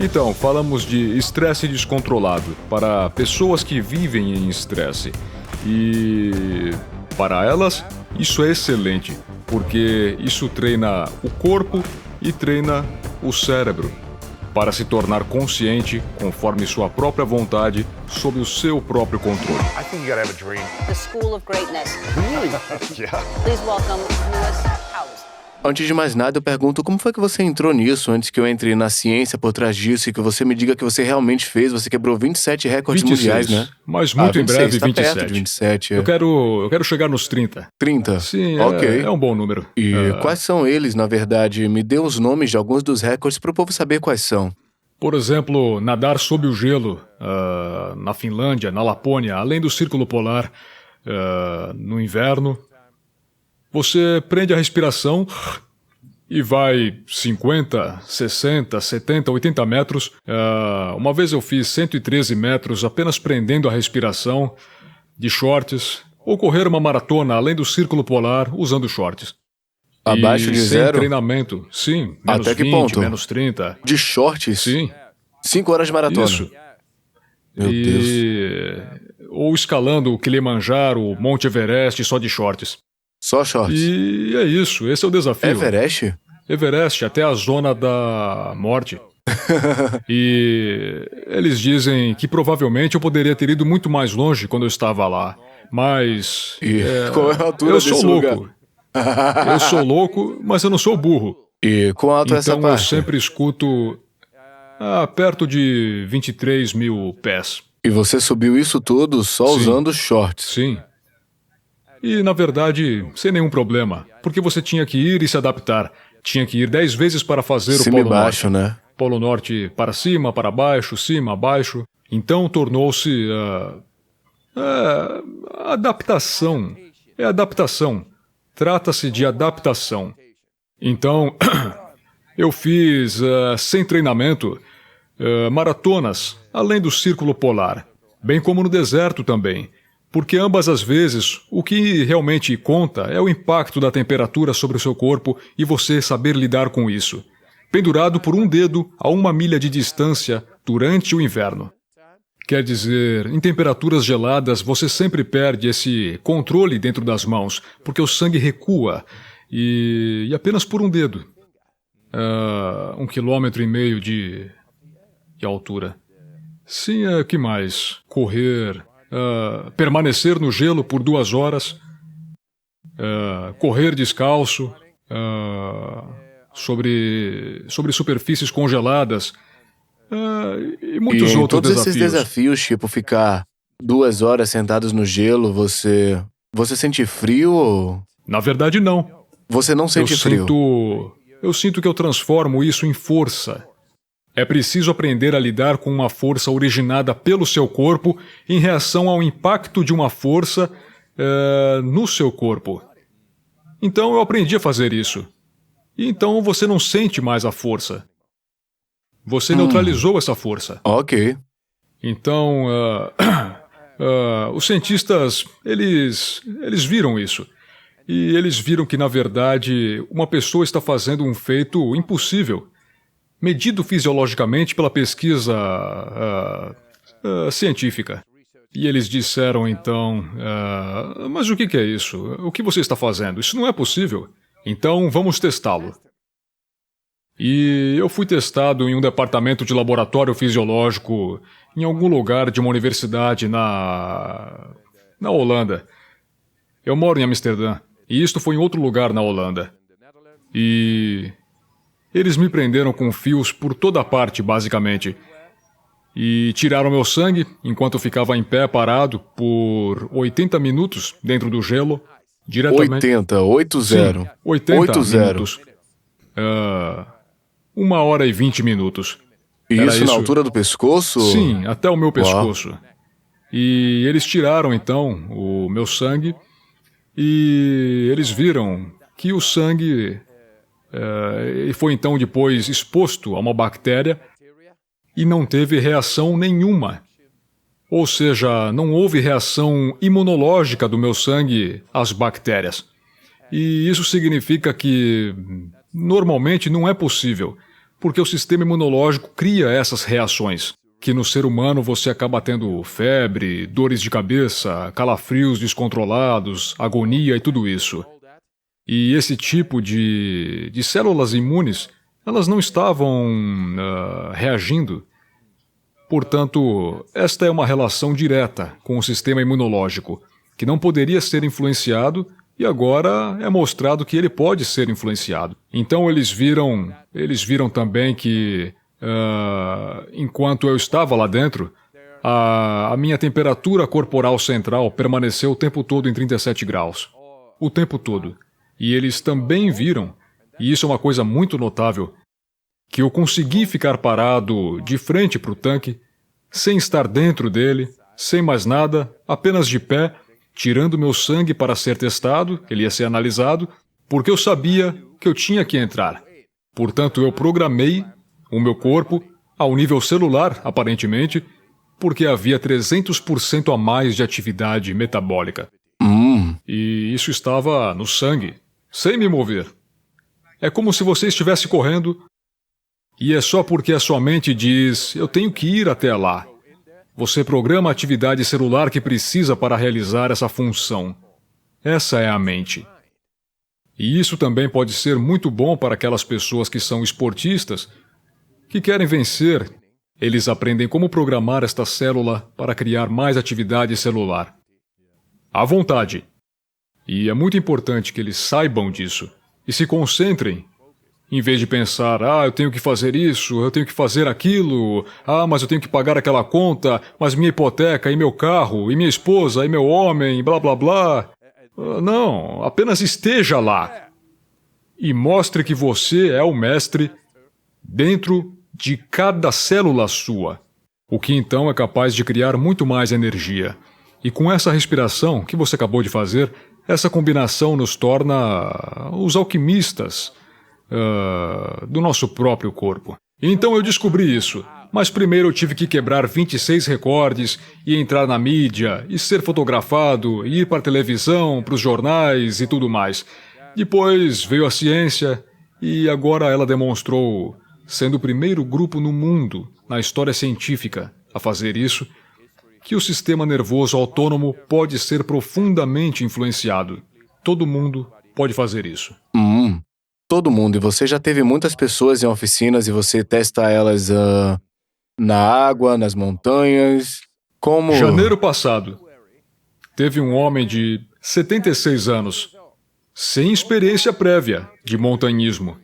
Então, falamos de estresse descontrolado para pessoas que vivem em estresse. E para elas, isso é excelente, porque isso treina o corpo e treina o cérebro para se tornar consciente conforme sua própria vontade, sob o seu próprio controle. I think you gotta have a dream. The School of Greatness. Really? Yeah. Please welcome Lewis Howes. Antes de mais nada, eu pergunto como foi que você entrou nisso antes que eu entre na ciência por trás disso e que você me diga que você realmente fez. Você quebrou 27 recordes 26, mundiais, né? mas muito em 26, breve tá 27. perto de 27. Eu quero chegar nos 30. 30? Sim, Ok. é um bom número. E quais são eles, na verdade? Me dê os nomes de alguns dos recordes para o povo saber quais são. Por exemplo, nadar sob o gelo, na Finlândia, na Lapônia, além do Círculo Polar, no inverno. Você prende a respiração e vai 50, 60, 70, 80 metros. Uma vez eu fiz 113 metros apenas prendendo a respiração de shorts, ou correr uma maratona além do Círculo Polar usando shorts. Abaixo de sem zero? Treinamento, sim. Menos Até que 20, ponto? menos 30. De shorts? Sim. 5 horas de maratona? Isso. Meu Deus. Ou escalando o Kilimanjaro, o Monte Everest só de shorts. Só shorts? E é isso, esse é o desafio. Everest? Everest, até a zona da morte. E eles dizem que provavelmente eu poderia ter ido muito mais longe quando eu estava lá. Mas... E qual é a altura eu desse sou lugar? louco. Eu sou louco, mas eu não sou burro. E quão alto é essa Então eu parte? sempre escuto perto de 23 mil pés. E você subiu isso tudo só Sim. usando shorts? Sim. E, na verdade, sem nenhum problema. Porque você tinha que ir e se adaptar. Tinha que ir 10 vezes para fazer o Cima e Polo baixo, Norte. né? Polo Norte para cima, para baixo, cima, baixo. Então tornou-se... adaptação. É adaptação. Trata-se de adaptação. Então, eu fiz, sem treinamento, maratonas, além do Círculo Polar. Bem como no deserto também. Porque ambas as vezes, o que realmente conta é o impacto da temperatura sobre o seu corpo e você saber lidar com isso. Pendurado por um dedo a 1 milha de distância durante o inverno. Quer dizer, em temperaturas geladas você sempre perde esse controle dentro das mãos, porque o sangue recua, e apenas por um dedo. 1,5 km de altura. Sim, que mais? Correr, permanecer no gelo por 2 horas, correr descalço, sobre superfícies congeladas, e muitos E em outros todos esses desafios. desafios, tipo ficar 2 horas sentados no gelo, você sente frio ou... Na verdade, não. Você não sente frio? Eu sinto que eu transformo isso em força. É preciso aprender a lidar com uma força originada pelo seu corpo em reação ao impacto de uma força no seu corpo. Então eu aprendi a fazer isso. E então você não sente mais a força. Você neutralizou essa força. Ok. Então, os cientistas, eles viram isso. E eles viram que, na verdade, uma pessoa está fazendo um feito impossível, medido fisiologicamente pela pesquisa científica. E eles disseram, então, mas o que é isso? O que você está fazendo? Isso não é possível. Então, vamos testá-lo. E eu fui testado em um departamento de laboratório fisiológico em algum lugar de uma universidade na Holanda. Eu moro em Amsterdã, e isto foi em outro lugar na Holanda. E eles me prenderam com fios por toda a parte, basicamente. E tiraram meu sangue enquanto eu ficava em pé parado por 80 minutos dentro do gelo, diretamente... 80 Sim, 80 80. minutos. 1 hora e 20 minutos. E Era isso na altura do pescoço? Sim, até o meu pescoço. E eles tiraram, então, o meu sangue e eles viram que o sangue foi, então, depois exposto a uma bactéria e não teve reação nenhuma. Ou seja, não houve reação imunológica do meu sangue às bactérias. E isso significa que, normalmente, não é possível, Porque o sistema imunológico cria essas reações, que no ser humano você acaba tendo febre, dores de cabeça, calafrios descontrolados, agonia e tudo isso. E esse tipo de células imunes, elas não estavam reagindo. Portanto, esta é uma relação direta com o sistema imunológico, que não poderia ser influenciado e agora é mostrado que ele pode ser influenciado. Então eles viram também que, enquanto eu estava lá dentro, a minha temperatura corporal central permaneceu o tempo todo em 37 graus. O tempo todo. E eles também viram, e isso é uma coisa muito notável, que eu consegui ficar parado de frente para o tanque, sem estar dentro dele, sem mais nada, apenas de pé, tirando meu sangue para ser testado, ele ia ser analisado, porque eu sabia que eu tinha que entrar. Portanto, eu programei o meu corpo, ao nível celular, aparentemente, porque havia 300% a mais de atividade metabólica. E isso estava no sangue, sem me mover. É como se você estivesse correndo, e é só porque a sua mente diz, eu tenho que ir até lá. Você programa a atividade celular que precisa para realizar essa função. Essa é a mente. E isso também pode ser muito bom para aquelas pessoas que são esportistas, que querem vencer. Eles aprendem como programar esta célula para criar mais atividade celular. À vontade. E é muito importante que eles saibam disso e se concentrem. Em vez de pensar, eu tenho que fazer isso, eu tenho que fazer aquilo, mas eu tenho que pagar aquela conta, mas minha hipoteca, e meu carro, e minha esposa, e meu homem, blá blá blá. Não, apenas esteja lá. E mostre que você é o mestre dentro de cada célula sua. O que então é capaz de criar muito mais energia. E com essa respiração que você acabou de fazer, essa combinação nos torna os alquimistas do nosso próprio corpo. Então eu descobri isso, mas primeiro eu tive que quebrar 26 recordes e entrar na mídia, e ser fotografado, e ir para a televisão, para os jornais e tudo mais. Depois veio a ciência, e agora ela demonstrou, sendo o primeiro grupo no mundo, na história científica, a fazer isso, que o sistema nervoso autônomo pode ser profundamente influenciado. Todo mundo pode fazer isso. Todo mundo. E você já teve muitas pessoas em oficinas e você testa elas na água, nas montanhas. Como... Janeiro passado, teve um homem de 76 anos, sem experiência prévia de montanhismo.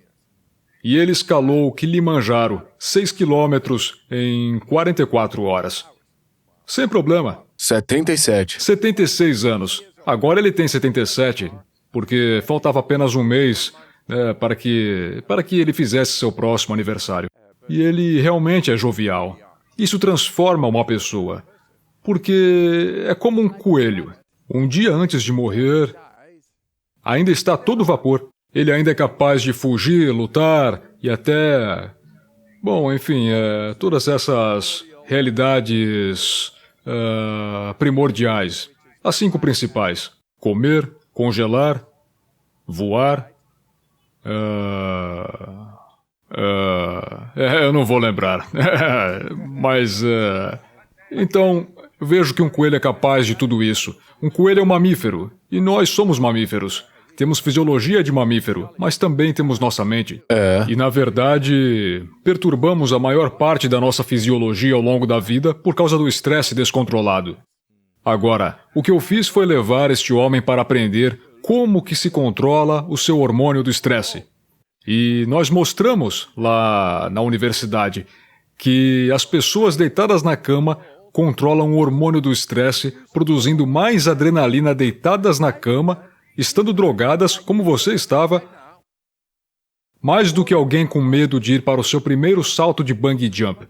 E ele escalou o Kilimanjaro, 6 quilômetros em 44 horas. Sem problema. 76 anos. Agora ele tem 77, porque faltava apenas um mês para que ele fizesse seu próximo aniversário. E ele realmente é jovial. Isso transforma uma pessoa, porque é como um coelho. Um dia antes de morrer, ainda está a todo vapor. Ele ainda é capaz de fugir, lutar e até... Bom, enfim, todas essas realidades primordiais. As 5 principais. Comer, congelar, voar... eu não vou lembrar. Mas... Então, vejo que um coelho é capaz de tudo isso. Um coelho é um mamífero, e nós somos mamíferos. Temos fisiologia de mamífero, mas também temos nossa mente. E, na verdade, perturbamos a maior parte da nossa fisiologia ao longo da vida por causa do estresse descontrolado. Agora, o que eu fiz foi levar este homem para aprender como que se controla o seu hormônio do estresse. E nós mostramos lá na universidade que as pessoas deitadas na cama controlam o hormônio do estresse, produzindo mais adrenalina deitadas na cama, estando drogadas como você estava, mais do que alguém com medo de ir para o seu primeiro salto de bungee jump.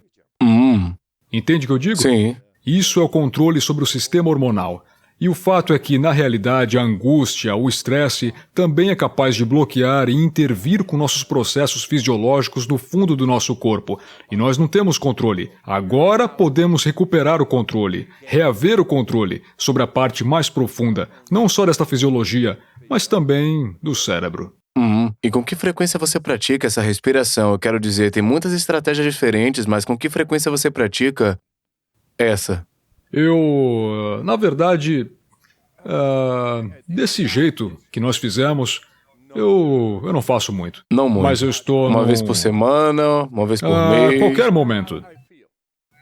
Entende o que eu digo? Sim. Isso é o controle sobre o sistema hormonal. E o fato é que, na realidade, a angústia, o estresse, também é capaz de bloquear e intervir com nossos processos fisiológicos no fundo do nosso corpo. E nós não temos controle. Agora podemos recuperar o controle, reaver o controle sobre a parte mais profunda, não só desta fisiologia, mas também do cérebro. E com que frequência você pratica essa respiração? Eu quero dizer, tem muitas estratégias diferentes, mas com que frequência você pratica essa? Na verdade, desse jeito que nós fizemos, eu não faço muito. Não muito. Mas eu estou Uma vez por semana, uma vez por mês? Qualquer momento.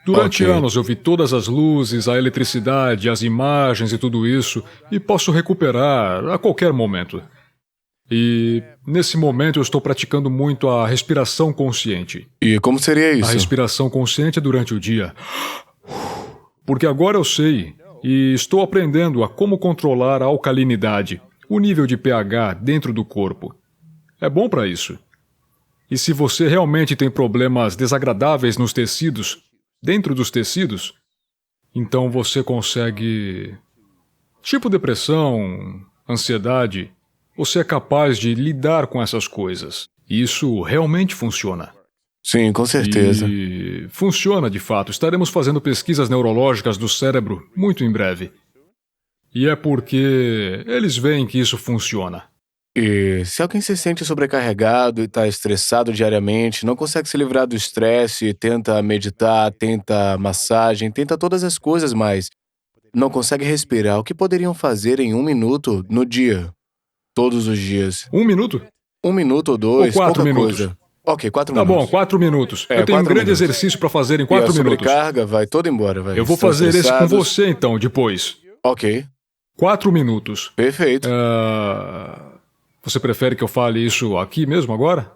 Durante Ok. anos eu vi todas as luzes, a eletricidade, as imagens e tudo isso, e posso recuperar a qualquer momento. E nesse momento eu estou praticando muito a respiração consciente. E como seria A isso? respiração consciente é durante o dia. Porque agora eu sei e estou aprendendo a como controlar a alcalinidade, o nível de pH dentro do corpo. É bom para isso. E se você realmente tem problemas desagradáveis nos tecidos, dentro dos tecidos, então você consegue... Tipo depressão, ansiedade, você é capaz de lidar com essas coisas. E isso realmente funciona. Sim, com certeza. E funciona de fato. Estaremos fazendo pesquisas neurológicas do cérebro muito em breve. E é porque eles veem que isso funciona. E se alguém se sente sobrecarregado e está estressado diariamente, não consegue se livrar do estresse, tenta meditar, tenta massagem, tenta todas as coisas, mas não consegue respirar, o que poderiam fazer em 1 minuto no dia? Todos os dias. 1 minuto? 1 minuto ou 2, Ou 4 pouca minutos. coisa. Ok, 4 Tá minutos. bom, 4 minutos. Eu tenho um 4 grande minutos. exercício para fazer em E 4 a minutos. sobrecarga vai toda embora, vai. Eu vou Estão fazer esse com estressados. você então, depois. Ok, 4 minutos. perfeito. Você prefere que eu fale isso aqui mesmo agora?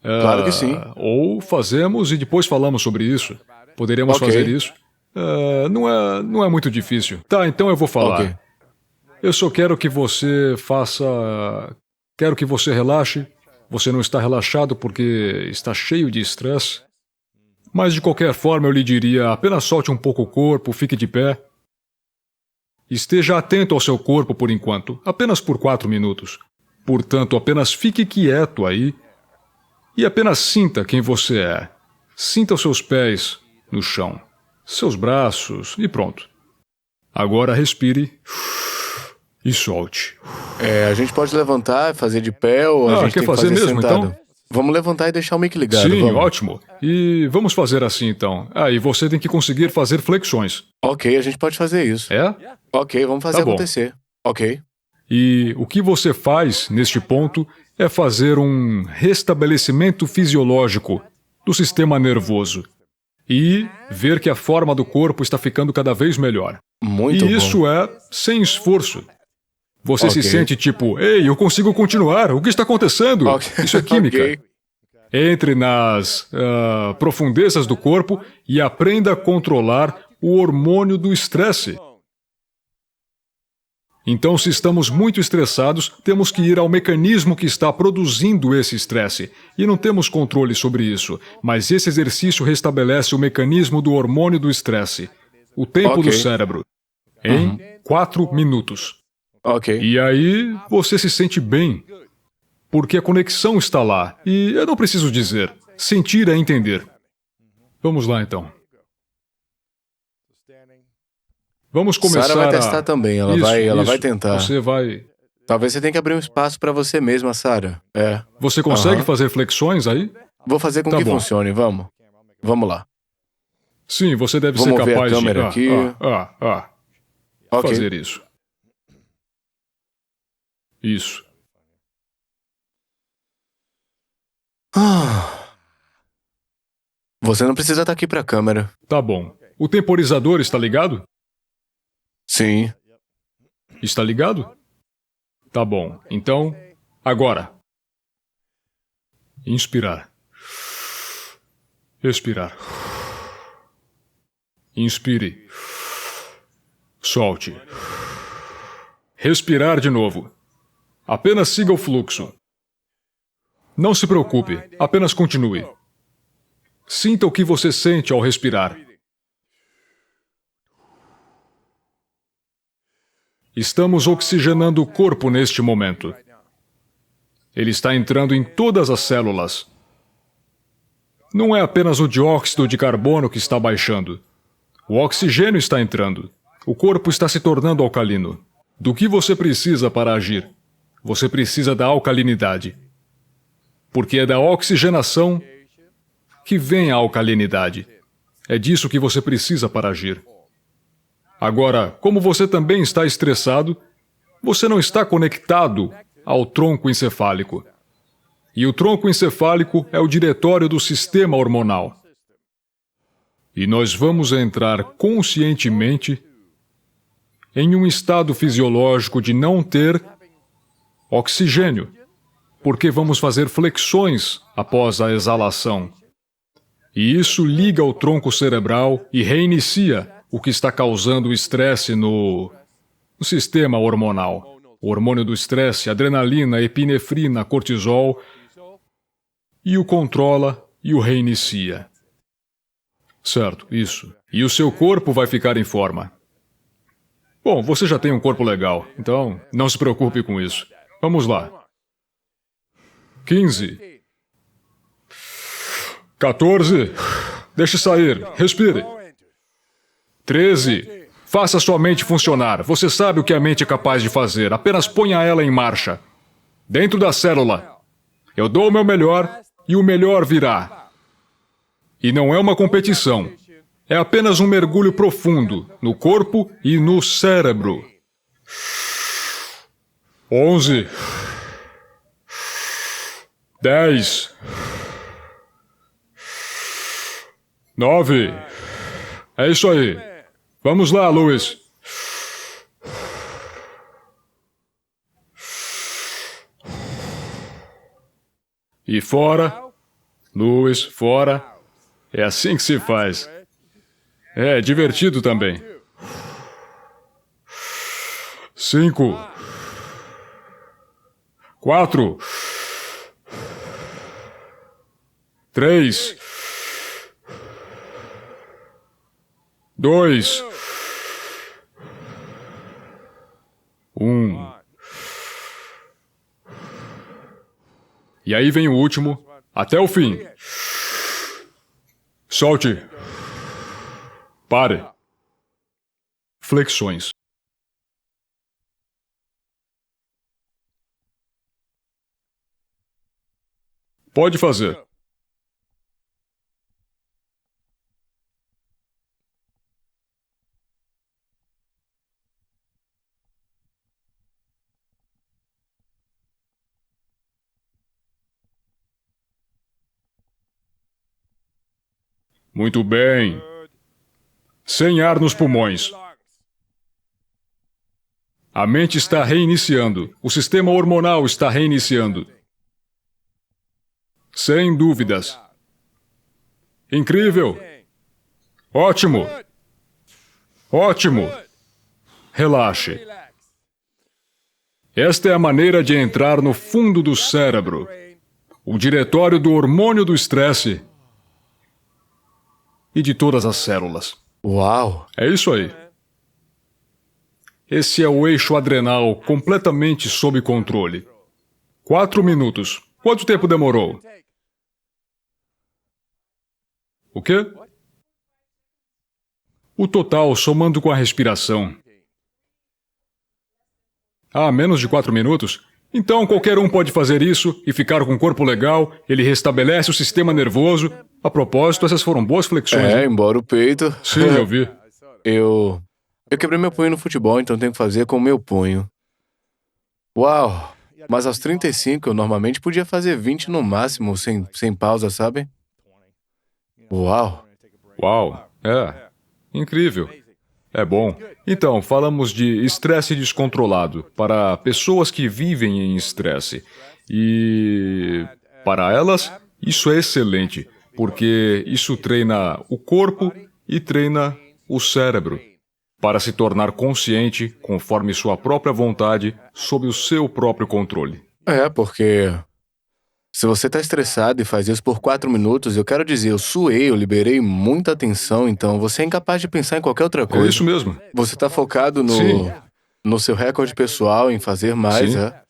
Claro que sim. Ou fazemos e depois falamos sobre isso. Poderíamos Ok. fazer isso. Não é muito difícil. Tá, então eu vou falar. Ok. Eu só quero que você faça... Quero que você relaxe. Você não está relaxado porque está cheio de estresse. Mas de qualquer forma eu lhe diria, apenas solte um pouco o corpo, fique de pé. Esteja atento ao seu corpo por enquanto, apenas por 4 minutos. Portanto, apenas fique quieto aí e apenas sinta quem você é. Sinta os seus pés no chão, seus braços e pronto. Agora respire e solte. A gente pode levantar, fazer de pé ou a gente quer tem que fazer fazer mesmo, sentado? então? Vamos levantar e deixar o mic ligado, Sim, vamos. ótimo. E vamos fazer assim então. E você tem que conseguir fazer flexões. Ok, a gente pode fazer isso. É? Ok, vamos fazer Tá bom. acontecer. Ok. E o que você faz, neste ponto, é fazer um restabelecimento fisiológico do sistema nervoso e ver que a forma do corpo está ficando cada vez melhor. Muito E bom. isso é sem esforço. Você se Ok. sente tipo, ei, eu consigo continuar, o que está acontecendo? Ok. Isso é química. Ok. Entre nas profundezas do corpo e aprenda a controlar o hormônio do estresse. Então, se estamos muito estressados, temos que ir ao mecanismo que está produzindo esse estresse. E não temos controle sobre isso, mas esse exercício restabelece o mecanismo do hormônio do estresse, o tempo Ok. do cérebro, em 4 minutos. Ok. E aí, você se sente bem, porque a conexão está lá. E eu não preciso dizer, sentir é entender. Vamos lá, então. Vamos começar Sara vai testar também, ela vai tentar. Você vai... Talvez você tenha que abrir um espaço pra você mesma, Sara. Você consegue Aham. fazer flexões aí? Vou fazer com Tá que bom. funcione, vamos. Vamos lá. Sim, você deve Vamos ser ver a capaz câmera de aqui. Ok. fazer isso. Isso. Você não precisa estar aqui pra câmera. Tá bom. O temporizador está ligado? Sim. Está ligado? Tá bom. Então, agora. Inspirar. Expirar. Inspire. Solte. Respirar de novo. Apenas siga o fluxo. Não se preocupe, apenas continue. Sinta o que você sente ao respirar. Estamos oxigenando o corpo neste momento. Ele está entrando em todas as células. Não é apenas o dióxido de carbono que está baixando. O oxigênio está entrando. O corpo está se tornando alcalino. Do que você precisa para agir? Você precisa da alcalinidade. Porque é da oxigenação que vem a alcalinidade. É disso que você precisa para agir. Agora, como você também está estressado, você não está conectado ao tronco encefálico. E o tronco encefálico é o diretório do sistema hormonal. E nós vamos entrar conscientemente em um estado fisiológico de não ter oxigênio, porque vamos fazer flexões após a exalação. E isso liga o tronco cerebral e reinicia o que está causando o estresse no sistema hormonal. O hormônio do estresse, adrenalina, epinefrina, cortisol, e o controla e o reinicia. Certo, isso. E o seu corpo vai ficar em forma. Bom, você já tem um corpo legal, então não se preocupe com isso. Vamos lá. 15. 14. Deixe sair. Respire. 13. Faça sua mente funcionar. Você sabe o que a mente é capaz de fazer. Apenas ponha ela em marcha. Dentro da célula. Eu dou o meu melhor e o melhor virá. E não é uma competição. É apenas um mergulho profundo no corpo e no cérebro. 11. 10. 9. É isso aí. Vamos lá, Luiz. E fora. Luiz, fora. É assim que se faz. É divertido também. 5. 4. 3. 2. 1. E aí vem o último, até o fim. Solte. Pare. Flexões. Pode fazer. Muito bem. Sem ar nos pulmões. A mente está reiniciando. O sistema hormonal está reiniciando. Sem dúvidas. Incrível. Ótimo. Ótimo. Relaxe. Esta é a maneira de entrar no fundo do cérebro, o diretório do hormônio do estresse e de todas as células. Uau! É isso aí. Esse é o eixo adrenal completamente sob controle. 4 minutos. Quanto tempo demorou? O quê? O total, somando com a respiração. Ah, menos de 4 minutos? Então qualquer um pode fazer isso e ficar com um corpo legal, ele restabelece o sistema nervoso. A propósito, essas foram boas flexões. É, hein? embora o peito... Sim, eu vi. Eu quebrei meu punho no futebol, então tenho que fazer com o meu punho. Uau! Mas aos 35 eu normalmente podia fazer 20 no máximo, sem pausa, sabe? Uau! Uau, é. Incrível. É bom. Então, falamos de estresse descontrolado para pessoas que vivem em estresse. E para elas, isso é excelente, porque isso treina o corpo e treina o cérebro para se tornar consciente conforme sua própria vontade, sob o seu próprio controle. É, porque se você tá estressado e faz isso por 4 minutos, eu quero dizer, eu suei, eu liberei muita tensão, então você é incapaz de pensar em qualquer outra coisa. É isso mesmo. Você tá focado Sim. no seu recorde pessoal, em fazer mais, Sim. é?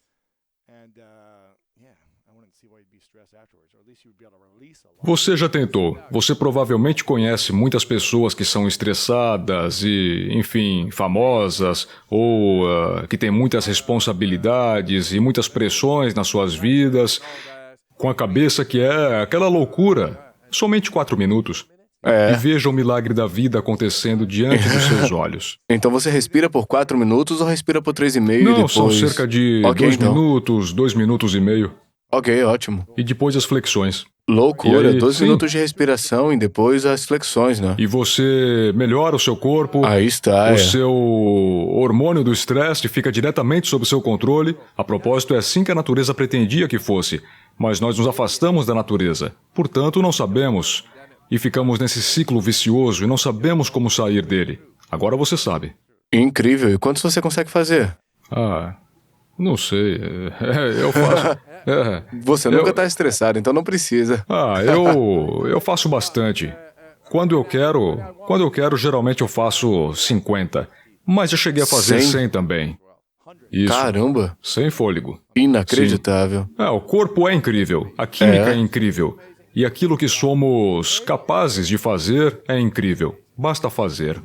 Você já tentou. Você provavelmente conhece muitas pessoas que são estressadas e, enfim, famosas, ou que têm muitas responsabilidades e muitas pressões nas suas vidas. com a cabeça que é aquela loucura. Somente 4 minutos. E É. veja o milagre da vida acontecendo diante dos seus olhos. Então você respira por 4 minutos ou respira por 3,5 e Não, depois... são cerca de Ok, 2 então. minutos, 2 minutos e meio. Ok, ótimo. E depois as flexões. Loucura, E aí, 12 sim. minutos de respiração e depois as flexões, né? E você melhora o seu corpo. Aí está, O seu hormônio do estresse fica diretamente sob seu controle. A propósito, é assim que a natureza pretendia que fosse. Mas nós nos afastamos da natureza. Portanto, não sabemos. E ficamos nesse ciclo vicioso e não sabemos como sair dele. Agora você sabe. Incrível. E quantos você consegue fazer? Não sei. Eu faço. Você nunca tá estressado, então não precisa. Eu faço bastante. Quando eu quero, geralmente eu faço 50. Mas eu cheguei a fazer 100? 100 também. Isso. Caramba, Sem fôlego. inacreditável. O corpo é incrível. A química É. é incrível. E aquilo que somos capazes de fazer é incrível. Basta fazer.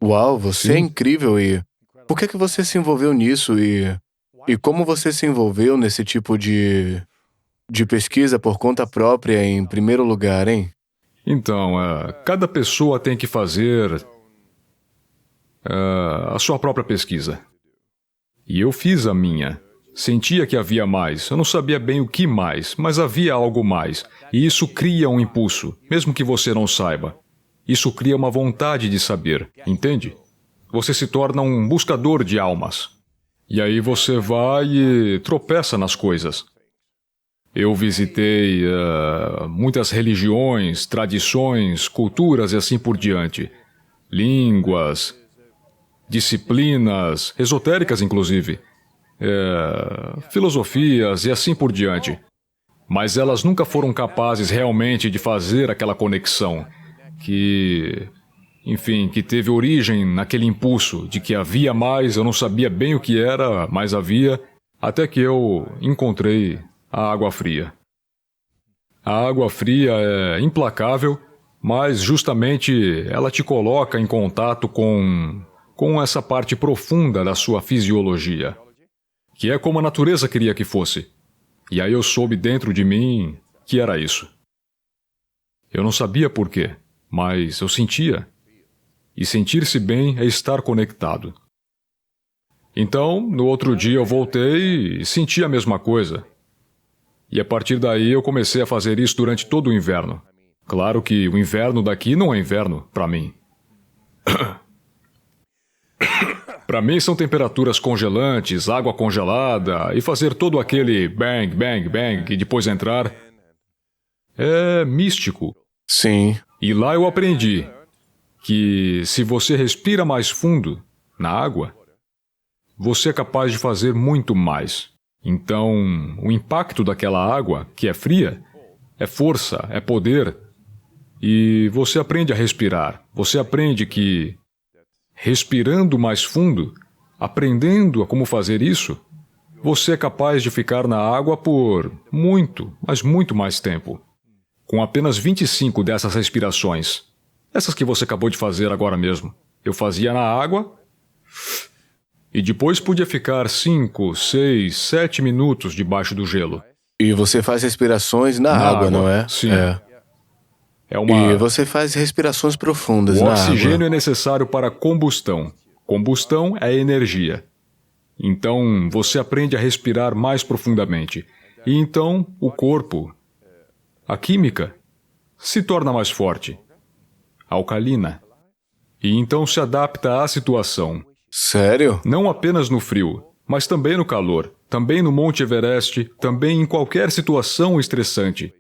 Uau, você é Sim. incrível e... Por que você se envolveu nisso e como você se envolveu nesse tipo de pesquisa por conta própria em primeiro lugar, hein? Então, cada pessoa tem que fazer a sua própria pesquisa. E eu fiz a minha. Sentia que havia mais. Eu não sabia bem o que mais, mas havia algo mais. E isso cria um impulso, mesmo que você não saiba. Isso cria uma vontade de saber, entende? Você se torna um buscador de almas. E aí você vai e tropeça nas coisas. Eu visitei muitas religiões, tradições, culturas e assim por diante. Línguas, disciplinas, esotéricas inclusive. Filosofias e assim por diante. Mas elas nunca foram capazes realmente de fazer aquela conexão que teve origem naquele impulso de que havia mais, eu não sabia bem o que era, mas havia, até que eu encontrei a água fria. A água fria é implacável, mas justamente ela te coloca em contato com essa parte profunda da sua fisiologia, que é como a natureza queria que fosse. E aí eu soube dentro de mim que era isso. Eu não sabia por quê, mas eu sentia. E sentir-se bem é estar conectado. Então, no outro dia eu voltei e senti a mesma coisa. E a partir daí eu comecei a fazer isso durante todo o inverno. Claro que o inverno daqui não é inverno para mim. Para mim são temperaturas congelantes, água congelada e fazer todo aquele bang, bang, bang e depois entrar. É místico. Sim. E lá eu aprendi que se você respira mais fundo na água, você é capaz de fazer muito mais. Então, o impacto daquela água, que é fria, é força, é poder. E você aprende a respirar. Você aprende que, respirando mais fundo, aprendendo a como fazer isso, você é capaz de ficar na água por muito, mas muito mais tempo. Com apenas 25 dessas respirações. Essas que você acabou de fazer agora mesmo. Eu fazia na água e depois podia ficar 5, 6, 7 minutos debaixo do gelo. E você faz respirações na água, não é? Sim. É. E você faz respirações profundas O na oxigênio água. é necessário para combustão. Combustão é energia. Então, você aprende a respirar mais profundamente. E então, o corpo, a química, se torna mais forte. Alcalina. E então se adapta à situação. Sério? Não apenas no frio, mas também no calor, também no Monte Everest, também em qualquer situação estressante.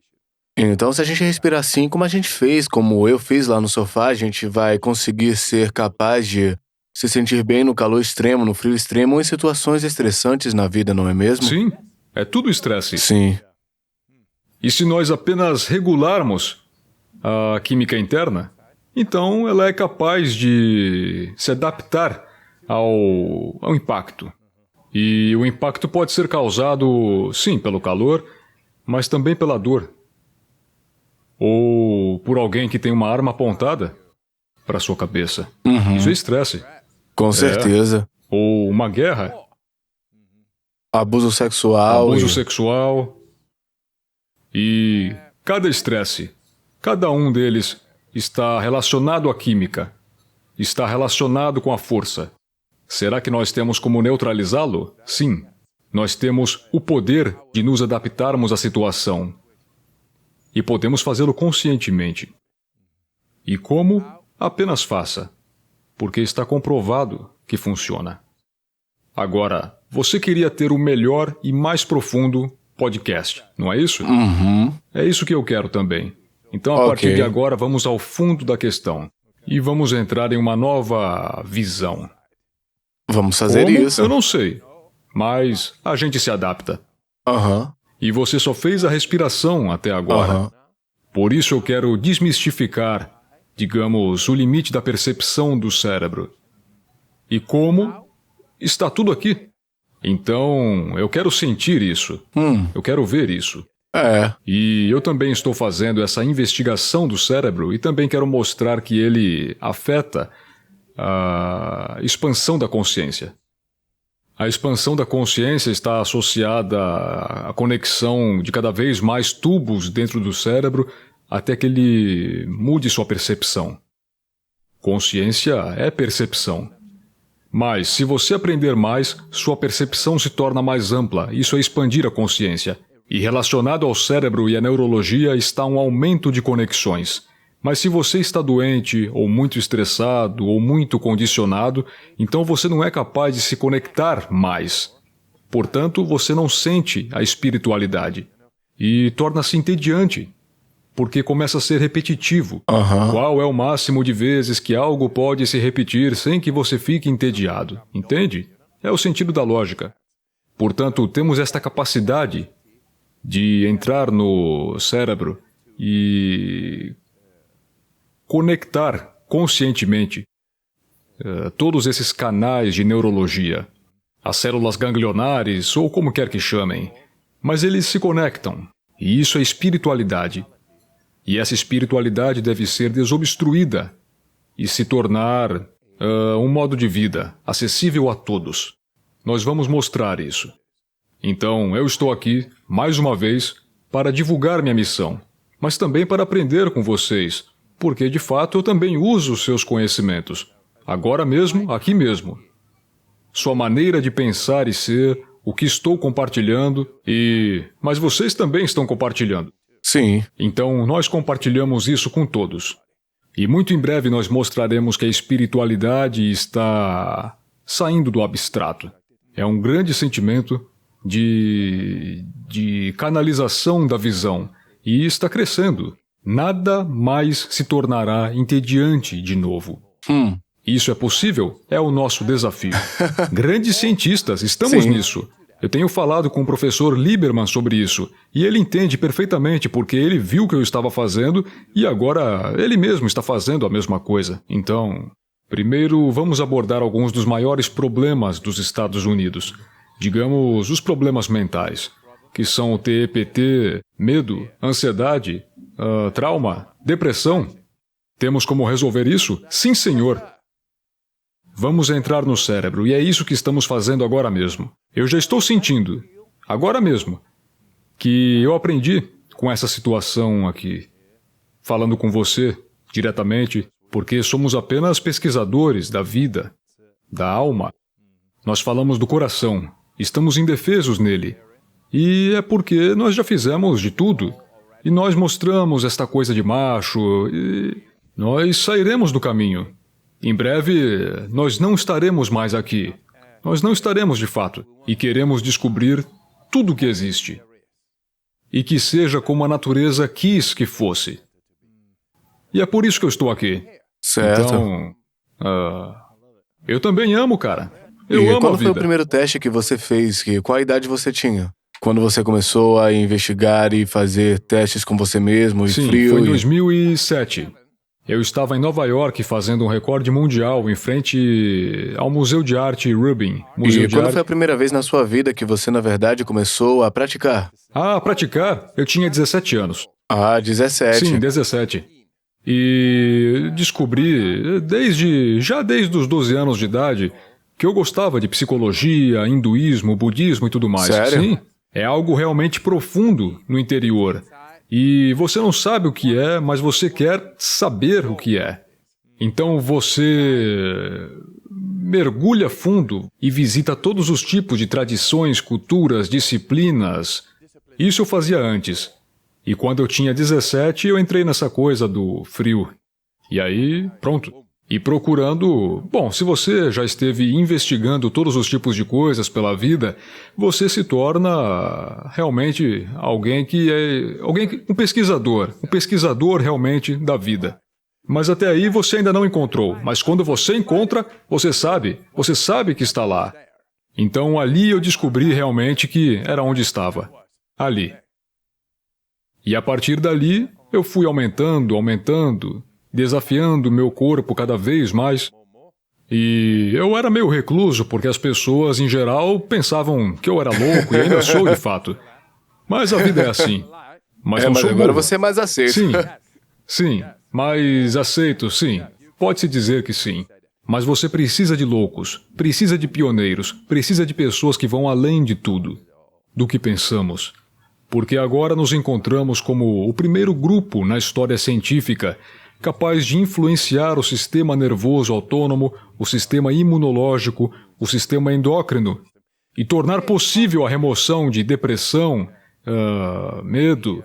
Então, se a gente respirar assim, como a gente fez, como eu fiz lá no sofá, a gente vai conseguir ser capaz de se sentir bem no calor extremo, no frio extremo ou em situações estressantes na vida, não é mesmo? Sim, é tudo estresse. Sim. E se nós apenas regularmos a química interna, então ela é capaz de se adaptar ao impacto. E o impacto pode ser causado, sim, pelo calor, mas também pela dor. Ou por alguém que tem uma arma apontada para sua cabeça. Isso é estresse. Com certeza. Ou uma guerra, Abuso sexual. abuso sexual. E cada estresse, cada um deles está relacionado à química, está relacionado com a força. Será que nós temos como neutralizá-lo? Sim. Nós temos o poder de nos adaptarmos à situação. E podemos fazê-lo conscientemente. E como? Apenas faça. Porque está comprovado que funciona. Agora, você queria ter o melhor e mais profundo podcast, não é isso? É isso que eu quero também. Então, a partir de agora, vamos ao fundo da questão. E vamos entrar em uma nova visão. Vamos fazer Como? isso. Eu não sei. Mas a gente se adapta. E você só fez a respiração até agora. Por isso eu quero desmistificar, digamos, o limite da percepção do cérebro. E como? Está tudo aqui. Então, eu quero sentir isso. Eu quero ver isso. E eu também estou fazendo essa investigação do cérebro e também quero mostrar que ele afeta a expansão da consciência. A expansão da consciência está associada à conexão de cada vez mais tubos dentro do cérebro até que ele mude sua percepção. Consciência é percepção. Mas, se você aprender mais, sua percepção se torna mais ampla. Isso é expandir a consciência. E relacionado ao cérebro e à neurologia está um aumento de conexões. Mas se você está doente, ou muito estressado, ou muito condicionado, então você não é capaz de se conectar mais. Portanto, você não sente a espiritualidade. E torna-se entediante, porque começa a ser repetitivo. Qual é o máximo de vezes que algo pode se repetir sem que você fique entediado? Entende? É o sentido da lógica. Portanto, temos esta capacidade de entrar no cérebro e conectar conscientemente todos esses canais de neurologia, as células ganglionares ou como quer que chamem, mas eles se conectam, e isso é espiritualidade. E essa espiritualidade deve ser desobstruída e se tornar um modo de vida acessível a todos. Nós vamos mostrar isso. Então, eu estou aqui, mais uma vez, para divulgar minha missão, mas também para aprender com vocês, porque, de fato, eu também uso os seus conhecimentos. Agora mesmo, aqui mesmo. Sua maneira de pensar e ser, o que estou compartilhando Mas vocês também estão compartilhando. Sim. Então, nós compartilhamos isso com todos. E muito em breve nós mostraremos que a espiritualidade está saindo do abstrato. É um grande sentimento de canalização da visão. E está crescendo. Nada mais se tornará entediante de novo. Isso é possível? É o nosso desafio. Grandes cientistas, estamos nisso. Eu tenho falado com o professor Lieberman sobre isso, e ele entende perfeitamente porque ele viu o que eu estava fazendo e agora ele mesmo está fazendo a mesma coisa. Então, primeiro vamos abordar alguns dos maiores problemas dos Estados Unidos. Digamos, os problemas mentais, que são o TEPT, medo, ansiedade, trauma, depressão. Temos como resolver isso? Sim, senhor. Vamos entrar no cérebro, e é isso que estamos fazendo agora mesmo. Eu já estou sentindo, agora mesmo, que eu aprendi com essa situação aqui, falando com você diretamente, porque somos apenas pesquisadores da vida, da alma. Nós falamos do coração, estamos indefesos nele. E é porque nós já fizemos de tudo. E nós mostramos esta coisa de macho, e nós sairemos do caminho. Em breve, nós não estaremos mais aqui. Nós não estaremos de fato. E queremos descobrir tudo o que existe. E que seja como a natureza quis que fosse. E é por isso que eu estou aqui. Certo. Então, eu também amo, cara. Eu amo a quando vida. foi o primeiro teste que você fez? Qual idade você tinha? Quando você começou a investigar e fazer testes com você mesmo e Sim, frio? foi em 2007. Eu estava em Nova York fazendo um recorde mundial em frente ao Museu de Arte Rubin. Quando foi a primeira vez na sua vida que você, na verdade, começou a praticar? Praticar? Eu tinha 17 anos. 17. Sim, 17. E descobri, desde os 12 anos de idade, que eu gostava de psicologia, hinduísmo, budismo e tudo mais. Sério? Sim. É algo realmente profundo no interior. E você não sabe o que é, mas você quer saber o que é. Então você mergulha fundo e visita todos os tipos de tradições, culturas, disciplinas. Isso eu fazia antes. E quando eu tinha 17, eu entrei nessa coisa do frio. E aí, pronto. E procurando... Bom, se você já esteve investigando todos os tipos de coisas pela vida, você se torna realmente um pesquisador realmente da vida. Mas até aí você ainda não encontrou. Mas quando você encontra, você sabe que está lá. Então ali eu descobri realmente que era onde estava. Ali. E a partir dali, eu fui aumentando, desafiando meu corpo cada vez mais. E eu era meio recluso, porque as pessoas, em geral, pensavam que eu era louco, e ainda sou de fato. Mas a vida é assim. Mas não mas sou agora burro. você é mais aceito. Sim, mais aceito, sim. Pode-se dizer que sim. Mas você precisa de loucos, precisa de pioneiros, precisa de pessoas que vão além de tudo, do que pensamos. Porque agora nos encontramos como o primeiro grupo na história científica capaz de influenciar o sistema nervoso autônomo, o sistema imunológico, o sistema endócrino e tornar possível a remoção de depressão, medo,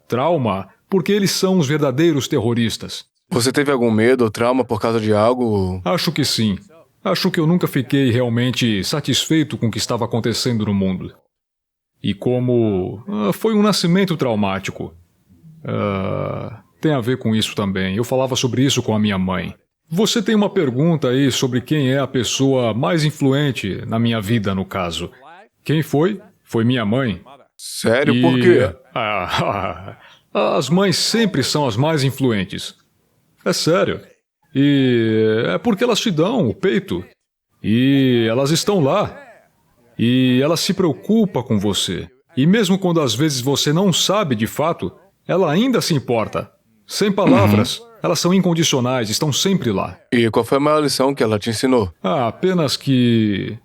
trauma, porque eles são os verdadeiros terroristas. Você teve algum medo ou trauma por causa de algo? Acho que sim. Acho que eu nunca fiquei realmente satisfeito com o que estava acontecendo no mundo. E como foi um nascimento traumático. Tem a ver com isso também. Eu falava sobre isso com a minha mãe. Você tem uma pergunta aí sobre quem é a pessoa mais influente na minha vida, no caso. Quem foi? Foi minha mãe. Sério? Por quê? As mães sempre são as mais influentes. É sério. E é porque elas te dão o peito. E elas estão lá. E ela se preocupa com você. E mesmo quando às vezes você não sabe de fato, ela ainda se importa. Sem palavras. Elas são incondicionais, estão sempre lá. E qual foi a maior lição que ela te ensinou? Apenas que...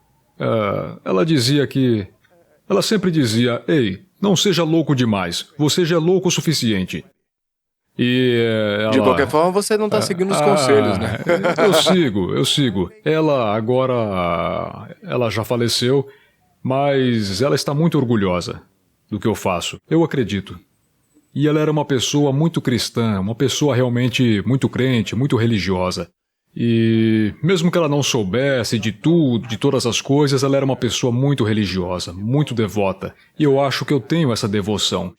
Ela sempre dizia, ei, não seja louco demais, você já é louco o suficiente. E ela... De qualquer forma, você não está seguindo os conselhos, né? Eu sigo. Ela já faleceu, mas ela está muito orgulhosa do que eu faço. Eu acredito. E ela era uma pessoa muito cristã, uma pessoa realmente muito crente, muito religiosa. E mesmo que ela não soubesse de tudo, de todas as coisas, ela era uma pessoa muito religiosa, muito devota. E eu acho que eu tenho essa devoção,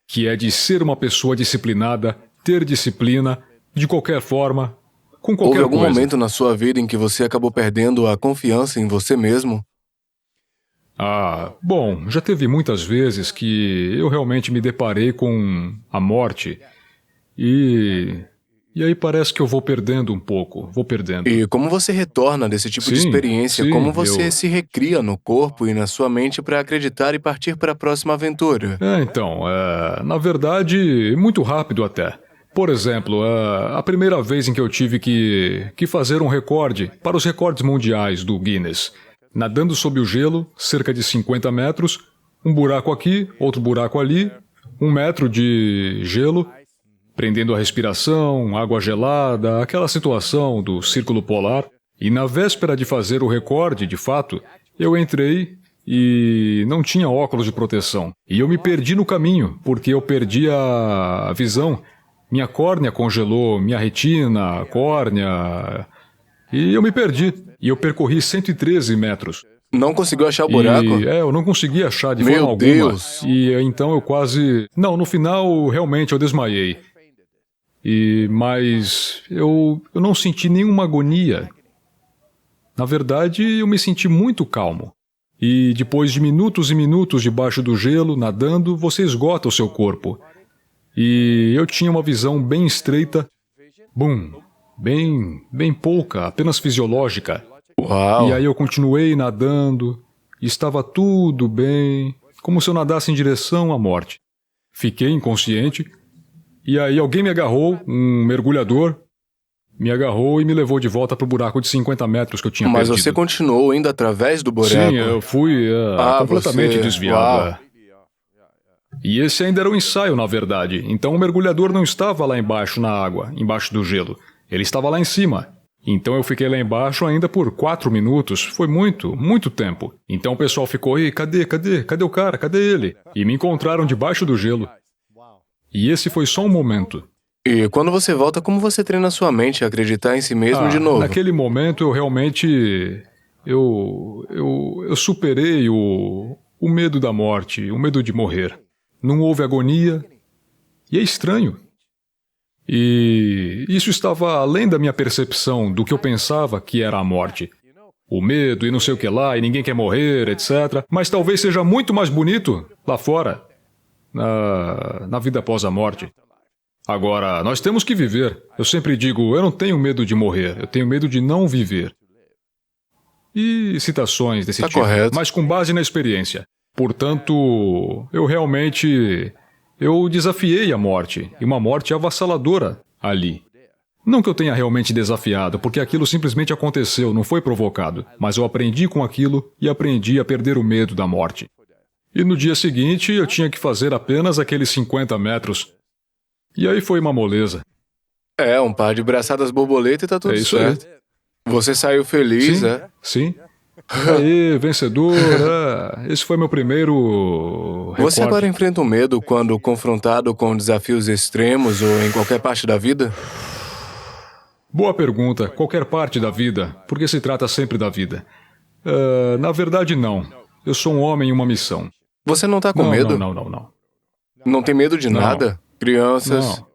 que é de ser uma pessoa disciplinada, ter disciplina, de qualquer forma, com qualquer Houve algum coisa. momento na sua vida em que você acabou perdendo a confiança em você mesmo? Bom, já teve muitas vezes que eu realmente me deparei com a morte e aí parece que eu vou perdendo um pouco, E como você retorna desse tipo de Sim, experiência? sim, Como você eu- se recria no corpo e na sua mente para acreditar e partir para a próxima aventura? Na verdade, muito rápido até. Por exemplo, a primeira vez em que eu tive que fazer um recorde para os recordes mundiais do Guinness. Nadando sob o gelo, cerca de 50 metros, um buraco aqui, outro buraco ali, 1 metro de gelo, prendendo a respiração, água gelada, aquela situação do círculo polar. E na véspera de fazer o recorde, de fato, eu entrei e não tinha óculos de proteção. E eu me perdi no caminho, porque eu perdi a visão. Minha córnea congelou, minha retina, córnea... E eu me perdi. E eu percorri 113 metros. Não conseguiu achar o buraco? Eu não consegui achar de Meu forma alguma. Deus! E então eu quase... Não, no final, realmente, eu desmaiei. Mas eu não senti nenhuma agonia. Na verdade, eu me senti muito calmo. E depois de minutos e minutos debaixo do gelo, nadando, você esgota o seu corpo. E eu tinha uma visão bem estreita. Bem pouca, apenas fisiológica. Uau! E aí eu continuei nadando, e estava tudo bem, como se eu nadasse em direção à morte. Fiquei inconsciente, e aí alguém me agarrou, um mergulhador, me agarrou e me levou de volta para o buraco de 50 metros que eu tinha Mas perdido. você continuou indo através do buraco? Sim, eu fui completamente você... desviado. Uau. E esse ainda era um ensaio, na verdade. Então o mergulhador não estava lá embaixo na água, embaixo do gelo. Ele estava lá em cima. Então eu fiquei lá embaixo ainda por 4 minutos. Foi muito, muito tempo. Então o pessoal ficou, ei, cadê o cara? Cadê ele? E me encontraram debaixo do gelo. E esse foi só um momento. E quando você volta, como você treina sua mente a acreditar em si mesmo de novo? Naquele momento eu realmente... Eu superei o medo da morte, o medo de morrer. Não houve agonia. E é estranho. E isso estava além da minha percepção do que eu pensava que era a morte. O medo e não sei o que lá, e ninguém quer morrer, etc. Mas talvez seja muito mais bonito lá fora, na vida após a morte. Agora, nós temos que viver. Eu sempre digo, eu não tenho medo de morrer, eu tenho medo de não viver. E citações desse tipo, correto. mas com base na experiência. Portanto, eu desafiei a morte, e uma morte avassaladora ali. Não que eu tenha realmente desafiado, porque aquilo simplesmente aconteceu, não foi provocado. Mas eu aprendi com aquilo e aprendi a perder o medo da morte. E no dia seguinte, eu tinha que fazer apenas aqueles 50 metros. E aí foi uma moleza. Um par de braçadas borboleta e tá tudo É isso certo. aí. Você saiu feliz, Sim. Aí, vencedor, esse foi meu primeiro recorde. Você agora enfrenta um medo quando confrontado com desafios extremos ou em qualquer parte da vida? Boa pergunta. Qualquer parte da vida, porque se trata sempre da vida. Na verdade, não. Eu sou um homem em uma missão. Você não tá com medo? Não. Não tem medo de nada? Crianças? Não.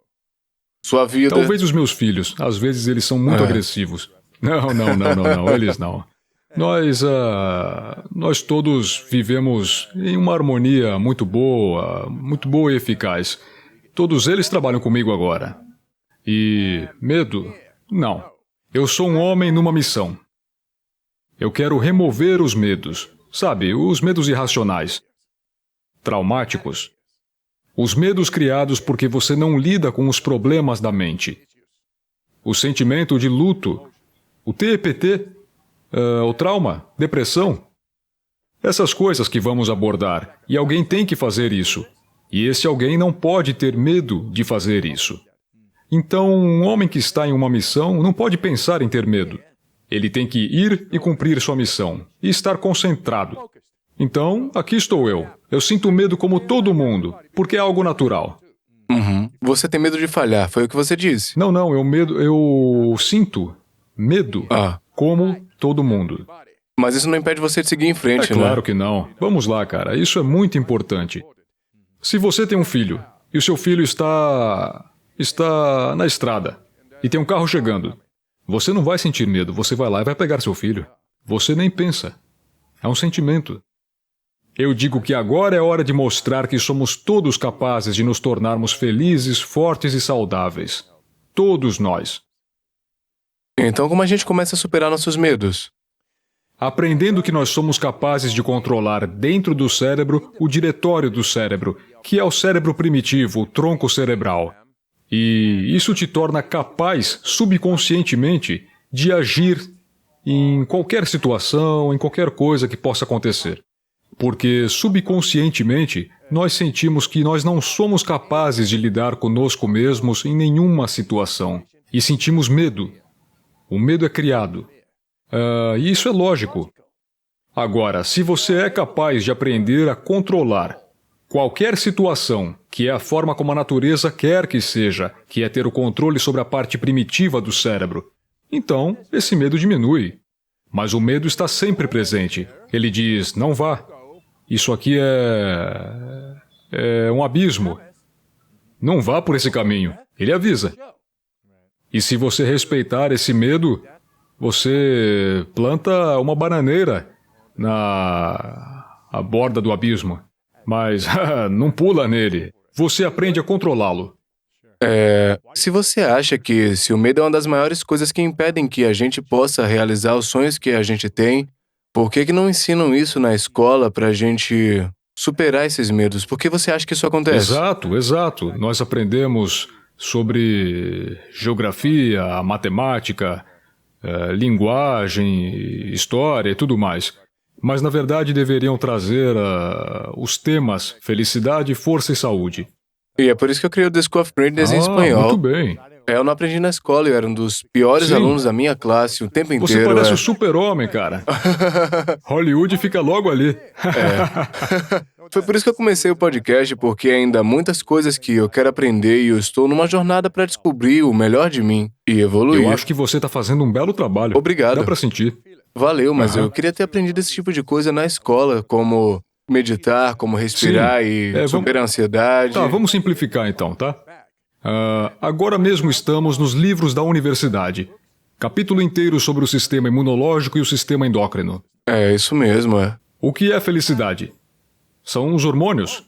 Sua vida? Talvez os meus filhos. Às vezes eles são muito agressivos. Não, eles não. Nós todos vivemos em uma harmonia muito boa e eficaz. Todos eles trabalham comigo agora. E medo? Não. Eu sou um homem numa missão. Eu quero remover os medos. Sabe, os medos irracionais. Traumáticos. Os medos criados porque você não lida com os problemas da mente. O sentimento de luto. O TEPT. O trauma, depressão. Essas coisas que vamos abordar. E alguém tem que fazer isso. E esse alguém não pode ter medo de fazer isso. Então, um homem que está em uma missão não pode pensar em ter medo. Ele tem que ir e cumprir sua missão. E estar concentrado. Então, aqui estou eu. Eu sinto medo como todo mundo, porque é algo natural. Você tem medo de falhar, foi o que você disse. Não, eu sinto medo como todo mundo. Mas isso não impede você de seguir em frente, É né? claro que não. Vamos lá, cara. Isso é muito importante. Se você tem um filho, e o seu filho está na estrada, e tem um carro chegando, você não vai sentir medo. Você vai lá e vai pegar seu filho. Você nem pensa. É um sentimento. Eu digo que agora é hora de mostrar que somos todos capazes de nos tornarmos felizes, fortes e saudáveis. Todos nós. Então, como a gente começa a superar nossos medos? Aprendendo que nós somos capazes de controlar dentro do cérebro o diretório do cérebro, que é o cérebro primitivo, o tronco cerebral. E isso te torna capaz, subconscientemente, de agir em qualquer situação, em qualquer coisa que possa acontecer. Porque, subconscientemente, nós sentimos que nós não somos capazes de lidar conosco mesmos em nenhuma situação. E sentimos medo. O medo é criado. E isso é lógico. Agora, se você é capaz de aprender a controlar qualquer situação, que é a forma como a natureza quer que seja, que é ter o controle sobre a parte primitiva do cérebro, então esse medo diminui. Mas o medo está sempre presente. Ele diz, não vá. Isso aqui é um abismo. Não vá por esse caminho. Ele avisa. E se você respeitar esse medo, você planta uma bananeira à borda do abismo. Mas não pula nele. Você aprende a controlá-lo. Se você acha que se o medo é uma das maiores coisas que impedem que a gente possa realizar os sonhos que a gente tem, por que não ensinam isso na escola pra gente superar esses medos? Por que você acha que isso acontece? Exato. Nós aprendemos sobre geografia, matemática, linguagem, história e tudo mais. mas na verdade deveriam trazer os temas felicidade, força e saúde. E é por isso que eu criei o The School of Greatness em espanhol. Muito bem. Eu não aprendi na escola, eu era um dos piores Sim. alunos da minha classe o tempo inteiro. Você parece o super-homem, cara. Hollywood fica logo ali. Foi por isso que eu comecei o podcast, porque ainda há muitas coisas que eu quero aprender e eu estou numa jornada para descobrir o melhor de mim e evoluir. Eu acho que você tá fazendo um belo trabalho. Obrigado. Dá pra sentir. Valeu, mas eu queria ter aprendido esse tipo de coisa na escola, como meditar, como respirar e superar a ansiedade. Tá, vamos simplificar então, tá? Agora mesmo estamos nos livros da universidade. Capítulo inteiro sobre o sistema imunológico e o sistema endócrino. É, isso mesmo, é. O que é felicidade? São os hormônios.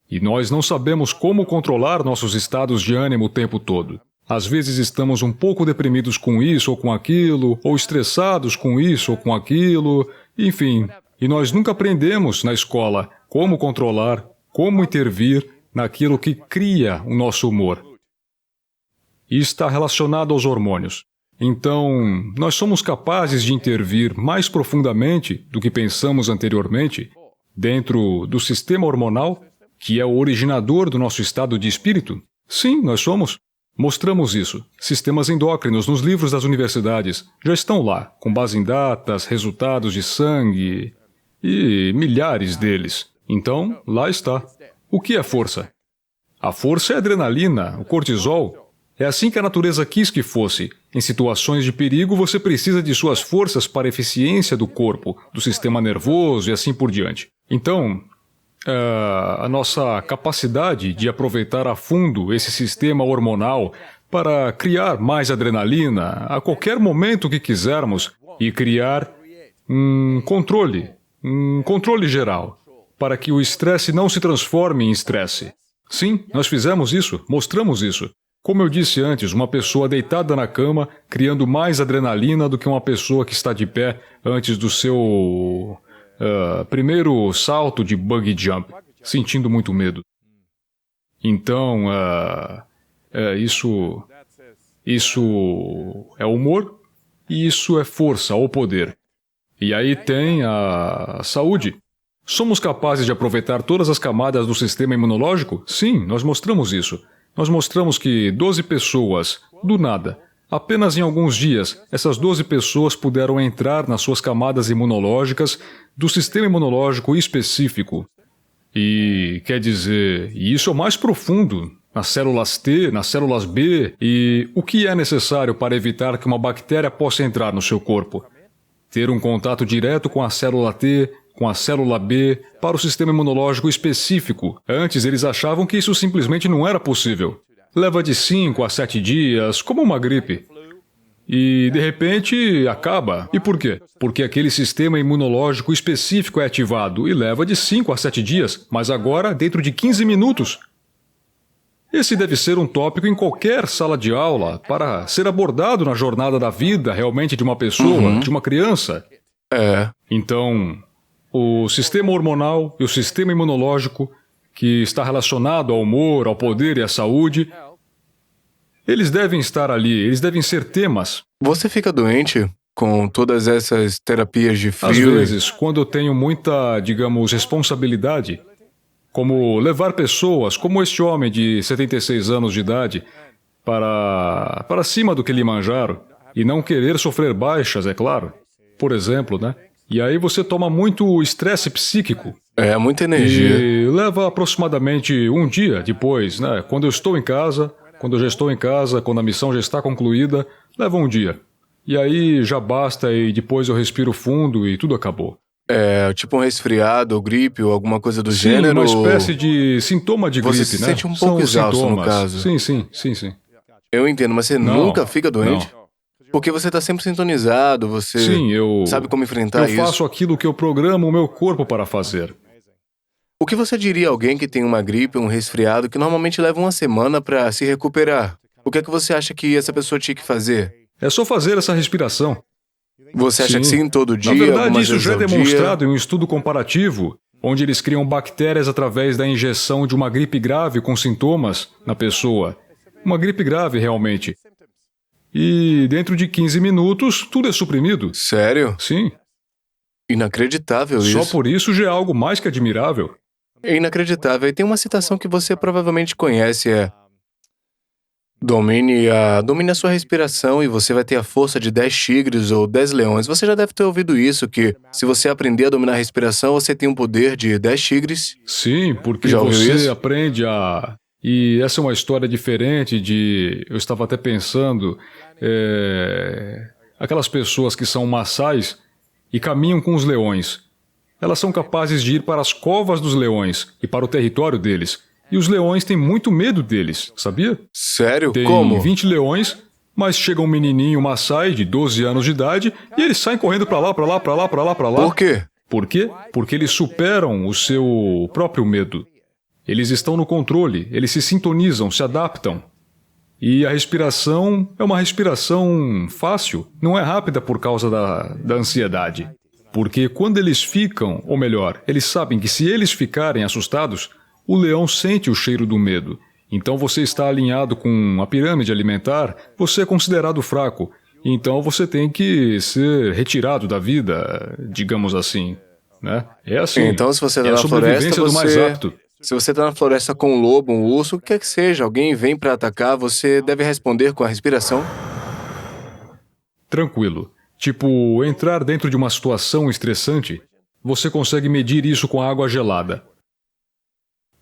E nós não sabemos como controlar nossos estados de ânimo o tempo todo. Às vezes estamos um pouco deprimidos com isso ou com aquilo, ou estressados com isso ou com aquilo, enfim. E nós nunca aprendemos na escola como controlar, como intervir naquilo que cria o nosso humor. E está relacionado aos hormônios. Então, nós somos capazes de intervir mais profundamente do que pensamos anteriormente dentro do sistema hormonal, que é o originador do nosso estado de espírito? Sim, nós somos. Mostramos isso. Sistemas endócrinos nos livros das universidades já estão lá, com base em datas, resultados de sangue e milhares deles. Então, lá está. O que é força? A força é a adrenalina, o cortisol. É assim que a natureza quis que fosse. Em situações de perigo, você precisa de suas forças para a eficiência do corpo, do sistema nervoso e assim por diante. Então, a nossa capacidade de aproveitar a fundo esse sistema hormonal para criar mais adrenalina a qualquer momento que quisermos e criar um controle geral, para que o estresse não se transforme em estresse. Sim, nós fizemos isso, mostramos isso. Como eu disse antes, uma pessoa deitada na cama criando mais adrenalina do que uma pessoa que está de pé antes do seu primeiro salto de bungee jump, sentindo muito medo. Então, isso é humor e isso é força ou poder. E aí tem a saúde. Somos capazes de aproveitar todas as camadas do sistema imunológico? Sim, nós mostramos isso. Nós mostramos que 12 pessoas, do nada, apenas em alguns dias, essas 12 pessoas puderam entrar nas suas camadas imunológicas do sistema imunológico específico. E, quer dizer, isso é o mais profundo, nas células T, nas células B, e o que é necessário para evitar que uma bactéria possa entrar no seu corpo? Ter um contato direto com a célula T, com a célula B, para o sistema imunológico específico. Antes eles achavam que isso simplesmente não era possível. Leva de 5 a 7 dias, como uma gripe. E, de repente, acaba. E por quê? Porque aquele sistema imunológico específico é ativado e leva de 5 a 7 dias, mas agora dentro de 15 minutos. Esse deve ser um tópico em qualquer sala de aula para ser abordado na jornada da vida realmente de uma pessoa, de uma criança. Então, o sistema hormonal e o sistema imunológico, que está relacionado ao humor, ao poder e à saúde, eles devem estar ali, eles devem ser temas. Você fica doente com todas essas terapias de frio? Às vezes, quando eu tenho muita, digamos, responsabilidade, como levar pessoas, como este homem de 76 anos de idade, para cima do Kilimanjaro, e não querer sofrer baixas, é claro. Por exemplo, né? E aí você toma muito estresse psíquico. É, muita energia. E leva aproximadamente um dia depois, né? Quando eu estou em casa, quando eu já estou em casa, quando a missão já está concluída, leva um dia. E aí já basta e depois eu respiro fundo e tudo acabou. É, tipo um resfriado ou gripe ou alguma coisa do Sim, gênero? uma espécie de sintoma de gripe, Você se né? sente um pouco exausto, no caso. Sim. Eu entendo, mas você nunca fica doente? Não. Porque você está sempre sintonizado, você sabe como enfrentar isso. Eu faço aquilo que eu programo o meu corpo para fazer. O que você diria a alguém que tem uma gripe, um resfriado, que normalmente leva uma semana para se recuperar? O que é que você acha que essa pessoa tinha que fazer? É só fazer essa respiração. Você acha que sim, todo dia? Na verdade, algumas isso vezes já é ao dia? demonstrado em um estudo comparativo, onde eles criam bactérias através da injeção de uma gripe grave com sintomas na pessoa. Uma gripe grave, realmente. E dentro de 15 minutos, tudo é suprimido. Sério? Sim. Inacreditável Só isso. por isso já é algo mais que admirável. É inacreditável. E tem uma citação que você provavelmente conhece, domine a sua respiração e você vai ter a força de 10 tigres ou 10 leões. Você já deve ter ouvido isso, que se você aprender a dominar a respiração, você tem um poder de 10 tigres. Sim, porque Já ouviu você isso? aprende a... E essa é uma história diferente de... Eu estava até pensando... Aquelas pessoas que são maçais e caminham com os leões. Elas são capazes de ir para as covas dos leões e para o território deles. E os leões têm muito medo deles, sabia? Sério? Tem Como? 20 leões, mas chega um menininho maçai de 12 anos de idade e eles saem correndo para lá, para lá, para lá, para lá, para lá. Por quê? Por quê? Porque eles superam o seu próprio medo. Eles estão no controle, eles se sintonizam, se adaptam. E a respiração é uma respiração fácil, não é rápida por causa da ansiedade. Porque quando eles ficam, ou melhor, eles sabem que se eles ficarem assustados, o leão sente o cheiro do medo. Então você está alinhado com a pirâmide alimentar, você é considerado fraco. Então você tem que ser retirado da vida, digamos assim, né? É assim. Então, se você é está a na sobrevivência floresta, do mais apto. Se você está na floresta com um lobo, um urso, o que quer que seja, alguém vem para atacar, você deve responder com a respiração. Tranquilo. Tipo, entrar dentro de uma situação estressante, você consegue medir isso com água gelada.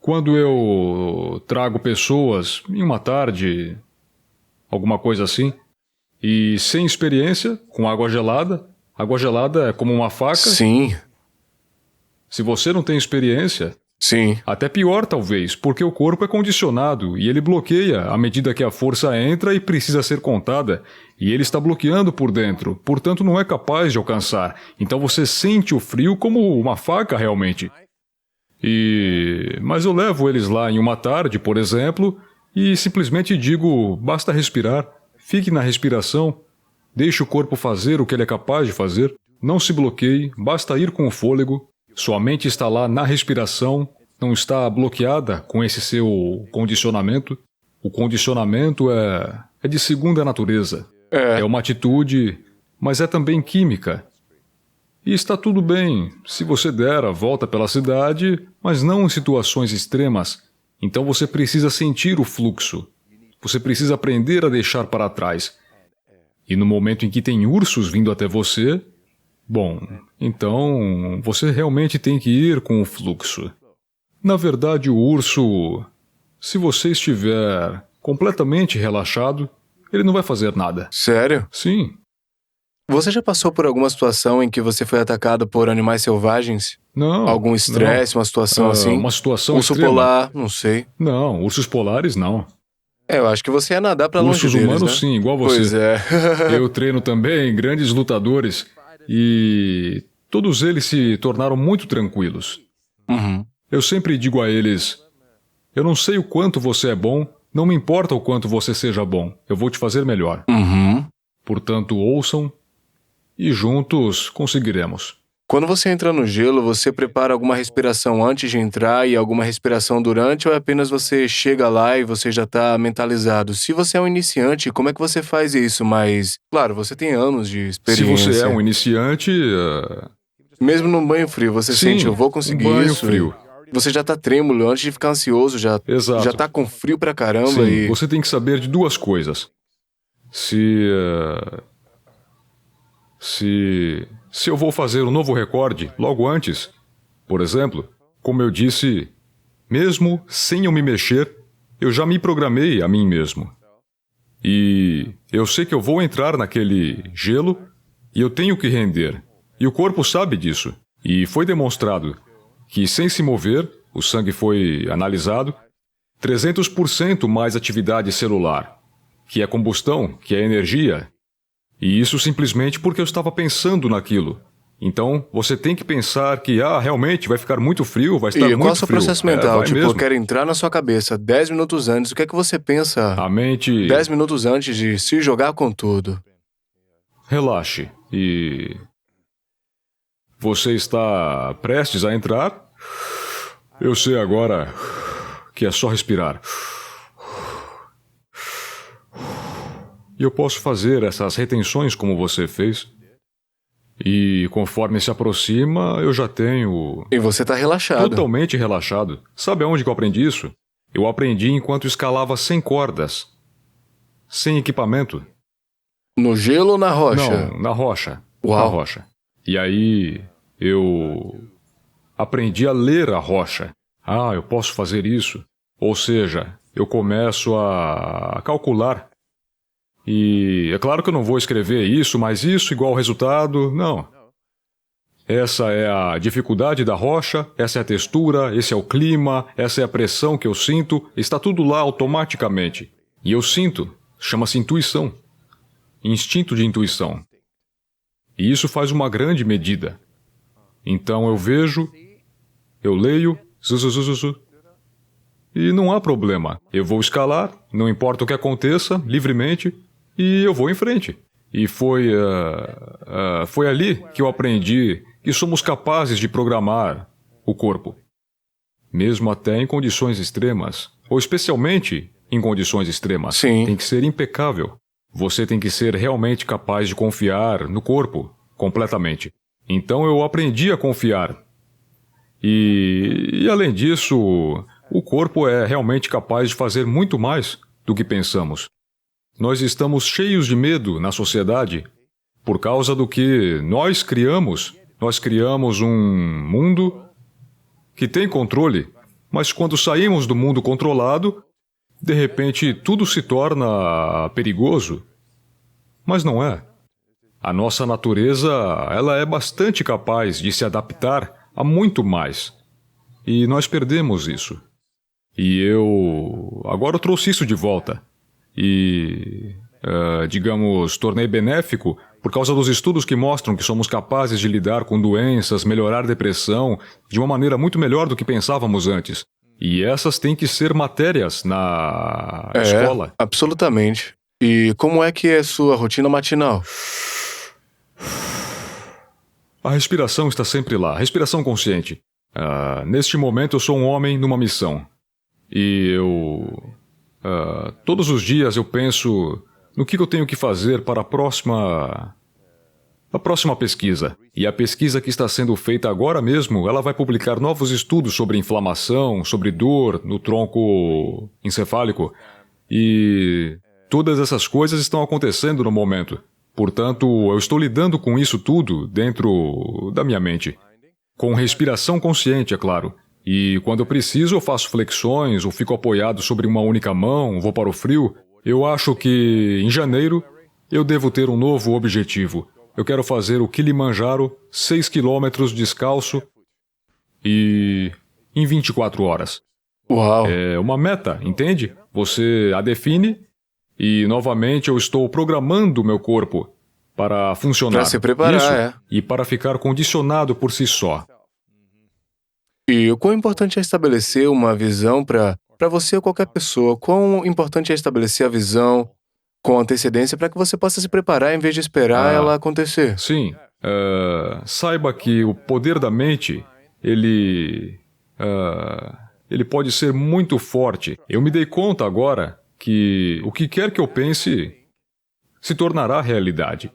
Quando eu trago pessoas em uma tarde, alguma coisa assim, e sem experiência, com água gelada é como uma faca. Sim, Se você não tem experiência, sim. até pior talvez, porque o corpo é condicionado e ele bloqueia à medida que a força entra e precisa ser contada, e ele está bloqueando por dentro, portanto não é capaz de alcançar. Então você sente o frio como uma faca realmente. Mas eu levo eles lá em uma tarde, por exemplo, e simplesmente digo, basta respirar, fique na respiração, deixe o corpo fazer o que ele é capaz de fazer, não se bloqueie, basta ir com o fôlego, sua mente está lá na respiração, não está bloqueada com esse seu condicionamento. O condicionamento é de segunda natureza. É uma atitude, mas é também química. E está tudo bem se você der a volta pela cidade, mas não em situações extremas. Então você precisa sentir o fluxo. Você precisa aprender a deixar para trás. E no momento em que tem ursos vindo até você, bom, então você realmente tem que ir com o fluxo. Na verdade, o urso, se você estiver completamente relaxado, ele não vai fazer nada. Sério? Sim. Você já passou por alguma situação em que você foi atacado por animais selvagens? Não. Algum estresse, uma situação assim? Uma situação Urso extrema. polar, não sei. Não, ursos polares não. Eu acho que você ia nadar pra longe Ursos deles, humanos né? sim, igual você. Pois é. Eu treino também grandes lutadores e todos eles se tornaram muito tranquilos. Uhum. Eu sempre digo a eles, eu não sei o quanto você é bom, não me importa o quanto você seja bom, eu vou te fazer melhor. Uhum. Portanto, ouçam e juntos conseguiremos. Quando você entra no gelo, você prepara alguma respiração antes de entrar e alguma respiração durante, ou é apenas você chega lá e você já está mentalizado? Se você é um iniciante, como é que você faz isso? Mas, claro, você tem anos de experiência. Se você é um iniciante... Mesmo num banho frio, você Sim, sente, eu vou conseguir um banho isso. frio. Você já tá trêmulo antes de ficar ansioso, Exato. já tá com frio pra caramba Sim, e... você tem que saber de duas coisas. Se eu vou fazer um novo recorde logo antes, por exemplo, como eu disse, mesmo sem eu me mexer, eu já me programei a mim mesmo. E eu sei que eu vou entrar naquele gelo e eu tenho que render. E o corpo sabe disso. E foi demonstrado que sem se mover, o sangue foi analisado, 300% mais atividade celular, que é combustão, que é energia. E isso simplesmente porque eu estava pensando naquilo. Então, você tem que pensar que, realmente vai ficar muito frio, vai estar muito frio. E qual é o seu processo mental? vai Tipo, mesmo. eu quero entrar na sua cabeça 10 minutos antes, o que é que você pensa A mente... 10 minutos antes de se jogar com tudo? Relaxe e... Você está prestes a entrar? Eu sei agora que é só respirar. E eu posso fazer essas retenções como você fez. E conforme se aproxima, eu já tenho... E você tá relaxado. Totalmente relaxado. Sabe aonde que eu aprendi isso? Eu aprendi enquanto escalava sem cordas. Sem equipamento. No gelo ou na rocha? Não, na rocha. Uau. Na rocha. E aí, eu aprendi a ler a rocha. Ah, eu posso fazer isso. Ou seja, eu começo a calcular. E é claro que eu não vou escrever isso, mas isso igual resultado. Não. Essa é a dificuldade da rocha, essa é a textura, esse é o clima, essa é a pressão que eu sinto. Está tudo lá automaticamente. E eu sinto. Chama-se intuição. Instinto de intuição. E isso faz uma grande medida. Então eu vejo, eu leio, e não há problema. Eu vou escalar, não importa o que aconteça, livremente, e eu vou em frente. E foi ali que eu aprendi que somos capazes de programar o corpo. Mesmo até em condições extremas, ou especialmente em condições extremas. Sim. Tem que ser impecável. Você tem que ser realmente capaz de confiar no corpo, completamente. Então eu aprendi a confiar. E além disso, o corpo é realmente capaz de fazer muito mais do que pensamos. Nós estamos cheios de medo na sociedade por causa do que nós criamos. Nós criamos um mundo que tem controle, mas quando saímos do mundo controlado, de repente tudo se torna perigoso. Mas não é. A nossa natureza, ela é bastante capaz de se adaptar a muito mais. E nós perdemos isso. E agora eu trouxe isso de volta. E, digamos, tornei benéfico por causa dos estudos que mostram que somos capazes de lidar com doenças, melhorar depressão, de uma maneira muito melhor do que pensávamos antes. E essas têm que ser matérias na escola. Absolutamente. E como é que é sua rotina matinal? A respiração está sempre lá, respiração consciente. Neste momento eu sou um homem numa missão. E todos os dias eu penso no que eu tenho que fazer para a próxima pesquisa. E a pesquisa que está sendo feita agora mesmo, ela vai publicar novos estudos sobre inflamação, sobre dor no tronco encefálico. E todas essas coisas estão acontecendo no momento. Portanto, eu estou lidando com isso tudo dentro da minha mente. Com respiração consciente, é claro. E quando eu preciso, eu faço flexões ou fico apoiado sobre uma única mão, vou para o frio. Eu acho que, em janeiro, eu devo ter um novo objetivo. Eu quero fazer o Kilimanjaro, 6 quilômetros descalço e em 24 horas. Uau! É uma meta, entende? Você a define e, novamente, eu estou programando o meu corpo para funcionar. Para se preparar, isso, e para ficar condicionado por si só. E o quão importante é estabelecer uma visão para você ou qualquer pessoa? Quão importante é estabelecer a visão com antecedência para que você possa se preparar em vez de esperar ela acontecer? Sim. Saiba que o poder da mente, ele pode ser muito forte. Eu me dei conta agora que o que quer que eu pense se tornará realidade.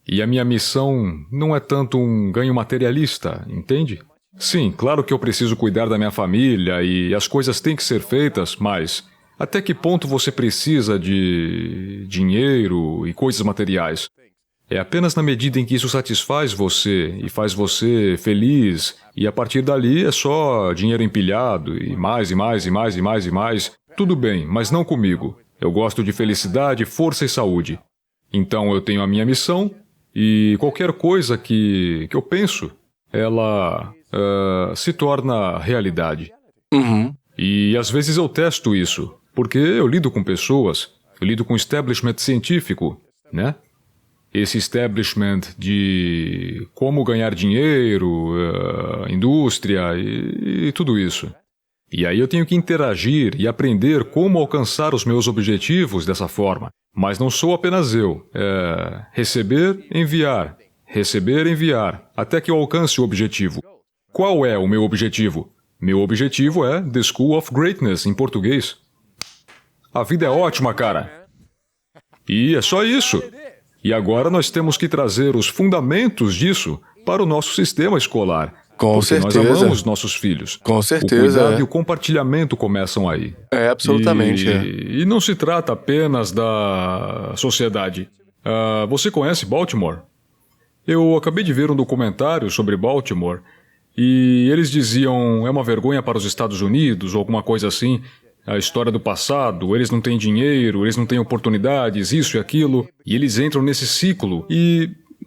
E a minha missão não é tanto um ganho materialista, entende? Sim, claro que eu preciso cuidar da minha família e as coisas têm que ser feitas, mas até que ponto você precisa de dinheiro e coisas materiais? É apenas na medida em que isso satisfaz você e faz você feliz, e a partir dali é só dinheiro empilhado e mais e mais e mais e mais e mais. Tudo bem, mas não comigo. Eu gosto de felicidade, força e saúde. Então eu tenho a minha missão e qualquer coisa que eu penso, ela se torna realidade. Uhum. E às vezes eu testo isso, porque eu lido com pessoas, eu lido com establishment científico, né? Esse establishment de como ganhar dinheiro, indústria e tudo isso. E aí eu tenho que interagir e aprender como alcançar os meus objetivos dessa forma. Mas não sou apenas eu. Receber, enviar, até que eu alcance o objetivo. Qual é o meu objetivo? Meu objetivo é The School of Greatness, em português. A vida é ótima, cara. E é só isso. E agora nós temos que trazer os fundamentos disso para o nosso sistema escolar. Com porque certeza. nós amamos nossos filhos. Com certeza. O cuidado É. e o compartilhamento começam aí. Absolutamente. E não se trata apenas da sociedade. Você conhece Baltimore? Eu acabei de ver um documentário sobre Baltimore e eles diziam é uma vergonha para os Estados Unidos ou alguma coisa assim. A história do passado, eles não têm dinheiro, eles não têm oportunidades, isso e aquilo. E eles entram nesse ciclo.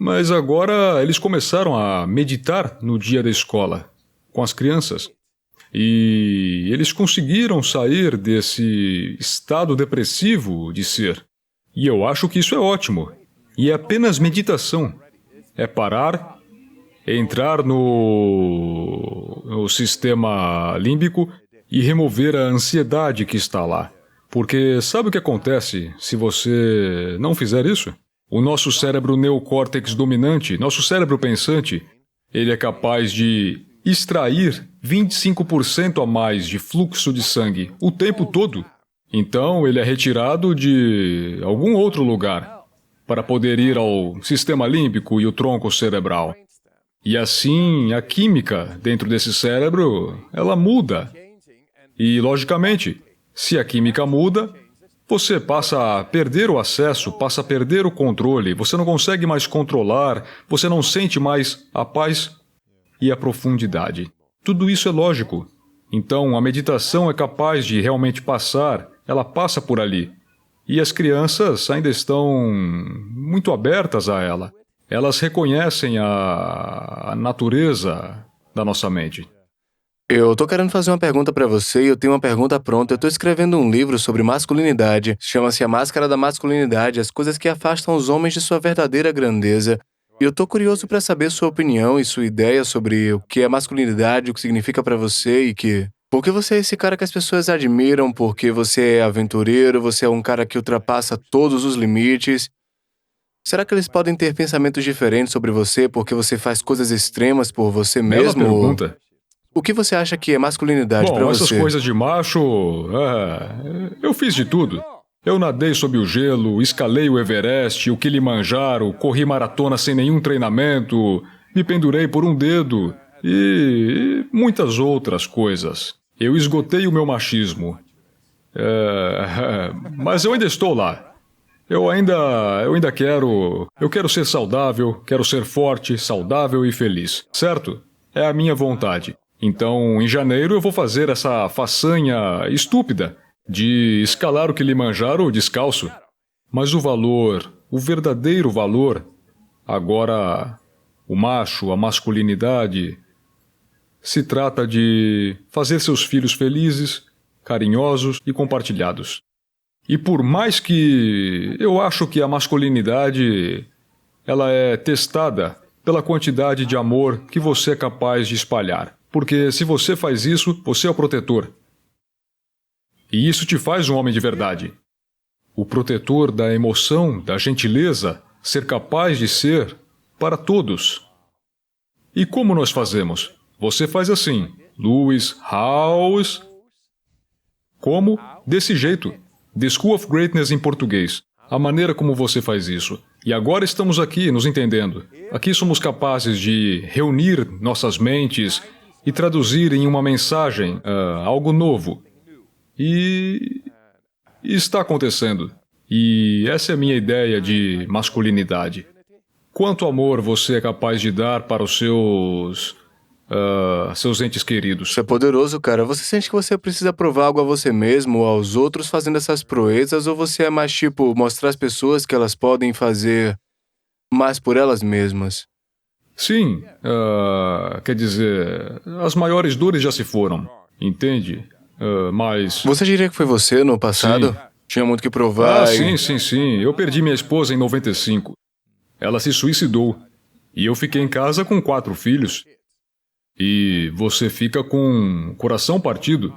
Mas agora eles começaram a meditar no dia da escola com as crianças. E eles conseguiram sair desse estado depressivo de ser. E eu acho que isso é ótimo. E é apenas meditação. É parar, entrar no sistema límbico e remover a ansiedade que está lá. Porque sabe o que acontece se você não fizer isso? O nosso cérebro neocórtex dominante, nosso cérebro pensante, ele é capaz de extrair 25% a mais de fluxo de sangue o tempo todo. Então, ele é retirado de algum outro lugar para poder ir ao sistema límbico e o tronco cerebral. E assim, a química dentro desse cérebro, ela muda. E, logicamente, se a química muda, você passa a perder o acesso, passa a perder o controle, você não consegue mais controlar, você não sente mais a paz e a profundidade. Tudo isso é lógico. Então, a meditação é capaz de realmente passar, ela passa por ali. E as crianças ainda estão muito abertas a ela. Elas reconhecem a natureza da nossa mente. Eu tô querendo fazer uma pergunta pra você e eu tenho uma pergunta pronta. Eu tô escrevendo um livro sobre masculinidade. Chama-se A Máscara da Masculinidade, as coisas que afastam os homens de sua verdadeira grandeza. E eu tô curioso pra saber sua opinião e sua ideia sobre o que é masculinidade, o que significa pra você e que... Por que você é esse cara que as pessoas admiram? Porque você é aventureiro, você é um cara que ultrapassa todos os limites. Será que eles podem ter pensamentos diferentes sobre você porque você faz coisas extremas por você Bela mesmo? pergunta. O que você acha que é masculinidade pra Bom, você? essas coisas de macho... eu fiz de tudo. Eu nadei sob o gelo, escalei o Everest, o Kilimanjaro, corri maratona sem nenhum treinamento, me pendurei por um dedo e muitas outras coisas. Eu esgotei o meu machismo. Mas eu ainda estou lá. Eu ainda quero... Eu quero ser saudável, quero ser forte, saudável e feliz. Certo? É a minha vontade. Então, em janeiro eu vou fazer essa façanha estúpida de escalar o Kilimanjaro descalço. Mas o valor, o verdadeiro valor, agora o macho, a masculinidade, se trata de fazer seus filhos felizes, carinhosos e compartilhados. E por mais que eu acho que a masculinidade, ela é testada pela quantidade de amor que você é capaz de espalhar. Porque se você faz isso, você é o protetor. E isso te faz um homem de verdade. O protetor da emoção, da gentileza, ser capaz de ser para todos. E como nós fazemos? Você faz assim, Lewis Howes. Como? Desse jeito. The School of Greatness em português. A maneira como você faz isso. E agora estamos aqui, nos entendendo. Aqui somos capazes de reunir nossas mentes e traduzir em uma mensagem algo novo. E está acontecendo. E essa é a minha ideia de masculinidade. Quanto amor você é capaz de dar para os seus entes queridos? Isso é poderoso, cara. Você sente que você precisa provar algo a você mesmo ou aos outros fazendo essas proezas, ou você é mais tipo mostrar às pessoas que elas podem fazer mais por elas mesmas? Sim, quer dizer, as maiores dores já se foram, entende? Mas... Você diria que foi você no passado? Sim. Tinha muito que provar Sim. Eu perdi minha esposa em 95. Ela se suicidou. E eu fiquei em casa com 4 filhos. E você fica com o coração partido.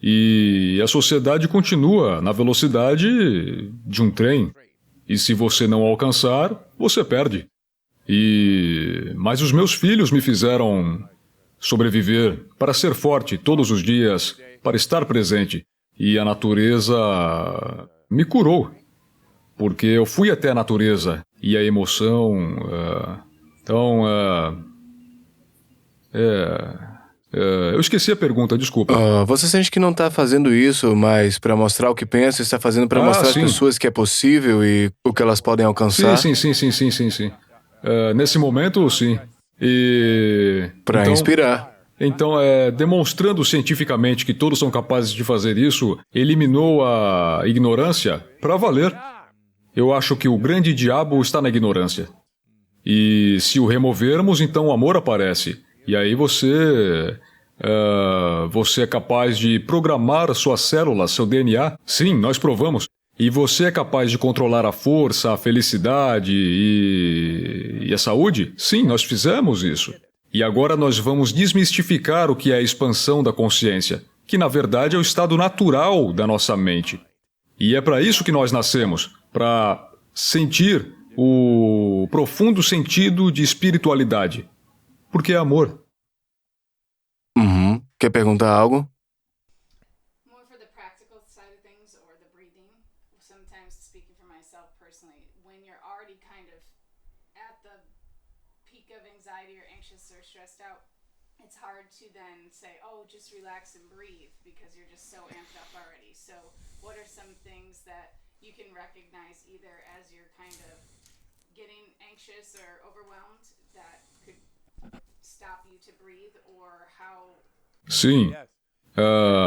E a sociedade continua na velocidade de um trem. E se você não alcançar, você perde. Mas os meus filhos me fizeram sobreviver para ser forte todos os dias, para estar presente. E a natureza me curou. Porque eu fui até a natureza e a emoção. Então, eu esqueci a pergunta, desculpa. Você sente que não está fazendo isso, mas para mostrar o que pensa, está fazendo para mostrar às sim. pessoas que é possível e o que elas podem alcançar? Sim. Nesse momento, sim. E... Para então, inspirar. Então, demonstrando cientificamente que todos são capazes de fazer isso, eliminou a ignorância para valer. Eu acho que o grande diabo está na ignorância. E se o removermos, então o amor aparece. E aí você é capaz de programar suas células, seu DNA. Sim, nós provamos. E você é capaz de controlar a força, a felicidade e a saúde? Sim, nós fizemos isso. E agora nós vamos desmistificar o que é a expansão da consciência, que na verdade é o estado natural da nossa mente. E é para isso que nós nascemos, para sentir o profundo sentido de espiritualidade. Porque é amor. Quer perguntar algo? More for the practical side of things or the breathing. Sometimes, speaking for myself personally, when you're already kind of at the peak of anxiety or anxious or stressed out, it's hard to then say, oh, just relax and breathe because you're just so amped up already. So what are some things that you can recognize either as you're kind of getting anxious or overwhelmed that could stop you to breathe, or how... Sim.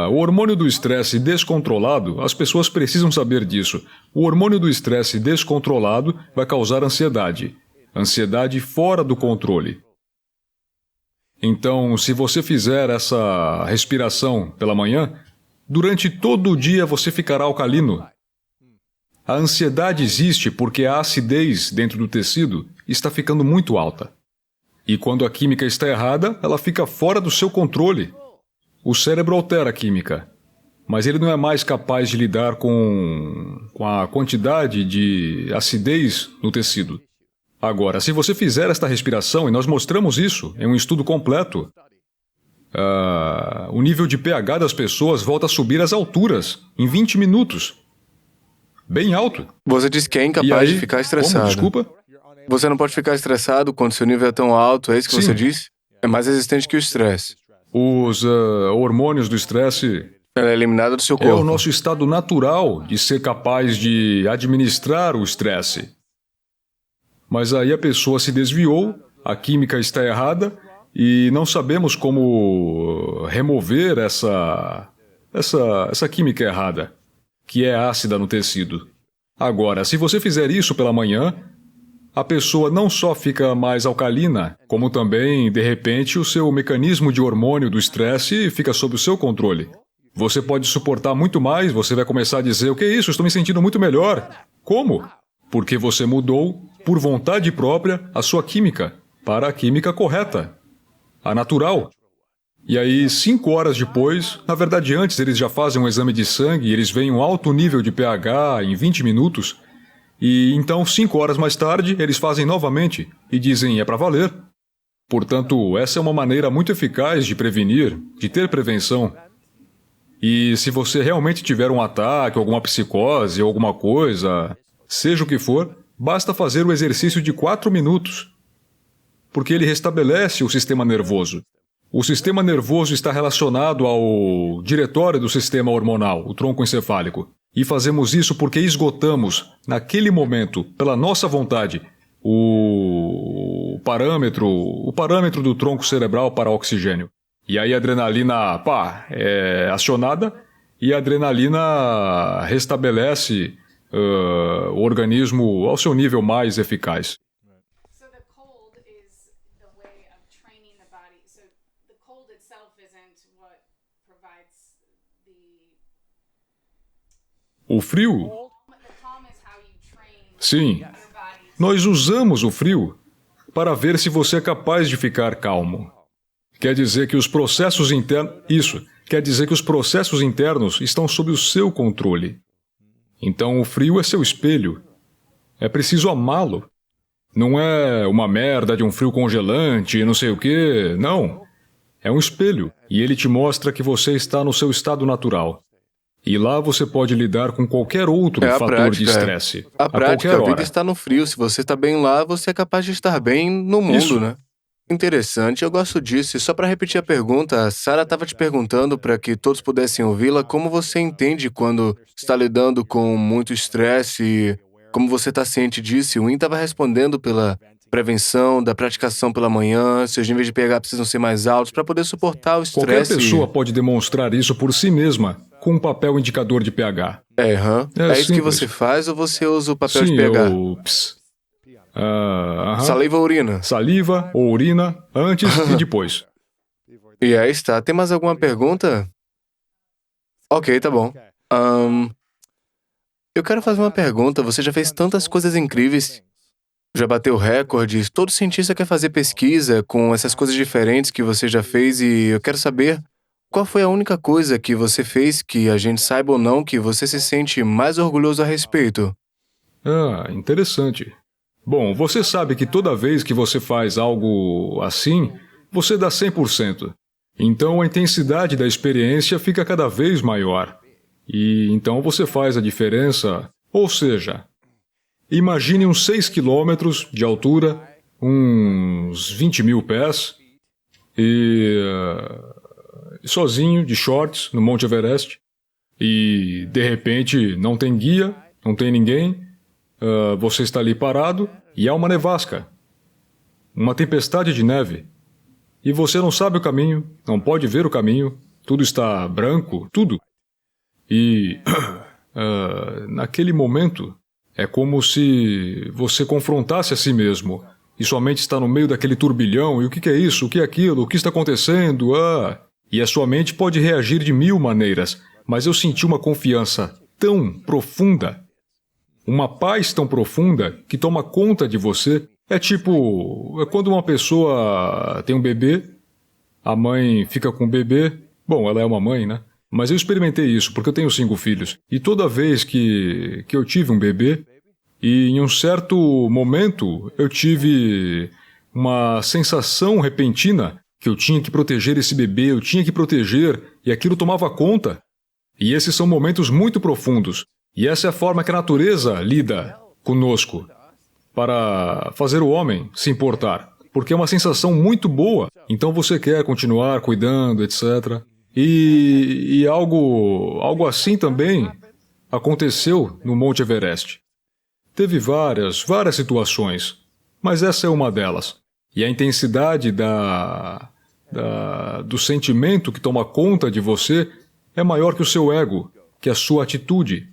O hormônio do estresse descontrolado, as pessoas precisam saber disso. O hormônio do estresse descontrolado vai causar ansiedade. Ansiedade fora do controle. Então, se você fizer essa respiração pela manhã, durante todo o dia você ficará alcalino. A ansiedade existe porque a acidez dentro do tecido está ficando muito alta. E quando a química está errada, ela fica fora do seu controle. O cérebro altera a química, mas ele não é mais capaz de lidar com a quantidade de acidez no tecido. Agora, se você fizer esta respiração, e nós mostramos isso em um estudo completo, o nível de pH das pessoas volta a subir às alturas, em 20 minutos. Bem alto. Você disse que é incapaz de ficar estressado. Como? Desculpa? Você não pode ficar estressado quando seu nível é tão alto, é isso que Sim. você disse? É mais resistente que o estresse. Os hormônios do estresse Ela é eliminada do seu corpo. é o nosso estado natural de ser capaz de administrar o estresse. Mas aí a pessoa se desviou, a química está errada e não sabemos como remover essa química errada, que é ácida no tecido. Agora, se você fizer isso pela manhã, a pessoa não só fica mais alcalina, como também, de repente, o seu mecanismo de hormônio do estresse fica sob o seu controle. Você pode suportar muito mais, você vai começar a dizer, o que é isso? Estou me sentindo muito melhor. Como? Porque você mudou, por vontade própria, a sua química, para a química correta, a natural. E aí, 5 horas depois, na verdade antes eles já fazem um exame de sangue e eles veem um alto nível de pH em 20 minutos, e então 5 horas mais tarde eles fazem novamente e dizem, é para valer. Portanto, essa é uma maneira muito eficaz de prevenir, de ter prevenção. E se você realmente tiver um ataque, alguma psicose ou alguma coisa, seja o que for, basta fazer o exercício de 4 minutos. Porque ele restabelece o sistema nervoso. O sistema nervoso está relacionado ao diretório do sistema hormonal, o tronco encefálico. E fazemos isso porque esgotamos, naquele momento, pela nossa vontade, o parâmetro do tronco cerebral para oxigênio. E aí a adrenalina, é acionada e a adrenalina restabelece o organismo ao seu nível mais eficaz. So the cold is the way of training the body. So the cold itself isn't what provides the... O frio? The calm is how you train Sim. your body. Nós usamos o frio para ver se você é capaz de ficar calmo. Quer dizer que os processos internos... Isso. Quer dizer que os processos internos estão sob o seu controle. Então o frio é seu espelho. É preciso amá-lo. Não é uma merda de um frio congelante, não sei o quê. Não. É um espelho. E ele te mostra que você está no seu estado natural. E lá você pode lidar com qualquer outro É a fator prática, de estresse. A prática, qualquer a vida hora. está no frio. Se você está bem lá, você é capaz de estar bem no mundo, Isso. né? Interessante, eu gosto disso. E só para repetir a pergunta, a Sarah estava te perguntando para que todos pudessem ouvi-la, como você entende quando está lidando com muito estresse e como você está ciente disso. E o Win estava respondendo pela prevenção, da praticação pela manhã, seus níveis de pH precisam ser mais altos para poder suportar o Qualquer estresse. pessoa pode demonstrar isso por si mesma, com um papel indicador de pH. É isso que simples. você faz ou você usa o papel Sim, de pH? aham. Saliva ou urina? Saliva ou urina, antes e depois. E aí está. Tem mais alguma pergunta? Ok, tá bom. Eu quero fazer uma pergunta. Você já fez tantas coisas incríveis, já bateu recordes. Todo cientista quer fazer pesquisa com essas coisas diferentes que você já fez e eu quero saber qual foi a única coisa que você fez que a gente saiba ou não que você se sente mais orgulhoso a respeito. Interessante. Bom, você sabe que toda vez que você faz algo assim, você dá 100%. Então a intensidade da experiência fica cada vez maior. E então você faz a diferença. Ou seja, imagine uns 6 quilômetros de altura, uns 20 mil pés, e sozinho, de shorts, no Monte Everest, e de repente não tem guia, não tem ninguém, você está ali parado e há uma nevasca, uma tempestade de neve, e você não sabe o caminho, não pode ver o caminho, tudo está branco, tudo. E naquele momento é como se você confrontasse a si mesmo e sua mente está no meio daquele turbilhão, e o que é isso, o que é aquilo, o que está acontecendo, E a sua mente pode reagir de 1000 maneiras, mas eu senti uma confiança tão profunda, uma paz tão profunda que toma conta de você. É quando uma pessoa tem um bebê, a mãe fica com o bebê, bom, ela é uma mãe, né? Mas eu experimentei isso porque eu tenho 5 filhos, e toda vez que eu tive um bebê, e em um certo momento eu tive uma sensação repentina que eu tinha que proteger esse bebê, eu tinha que proteger, e aquilo tomava conta. E esses são momentos muito profundos. E essa é a forma que a natureza lida conosco, para fazer o homem se importar. Porque é uma sensação muito boa. Então você quer continuar cuidando, etc. E algo assim também aconteceu no Monte Everest. Teve várias situações, mas essa é uma delas. E a intensidade do sentimento que toma conta de você é maior que o seu ego, que a sua atitude.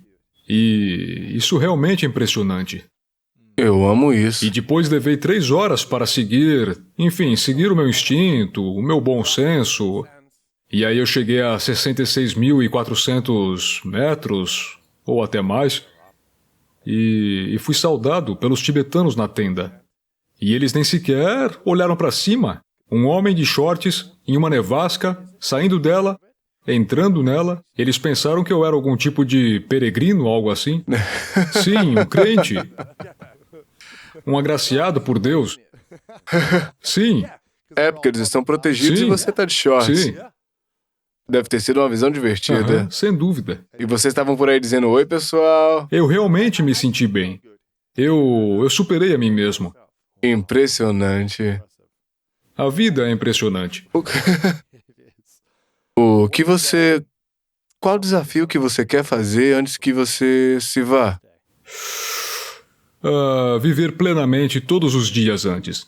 E isso realmente é impressionante. Eu amo isso. E depois levei 3 horas para seguir o meu instinto, o meu bom senso. E aí eu cheguei a 66.400 metros, ou até mais, e fui saudado pelos tibetanos na tenda. E eles nem sequer olharam para cima. Um homem de shorts, em uma nevasca, saindo dela, entrando nela. Eles pensaram que eu era algum tipo de peregrino, algo assim. Sim, um crente. Um agraciado por Deus. Sim. É, porque eles estão protegidos Sim. e você está de shorts. Sim. Deve ter sido uma visão divertida. Aham, sem dúvida. E vocês estavam por aí dizendo, oi, pessoal. Eu realmente me senti bem. Eu superei a mim mesmo. Impressionante. A vida é impressionante. Qual o desafio que você quer fazer antes que você se vá? Viver plenamente todos os dias antes.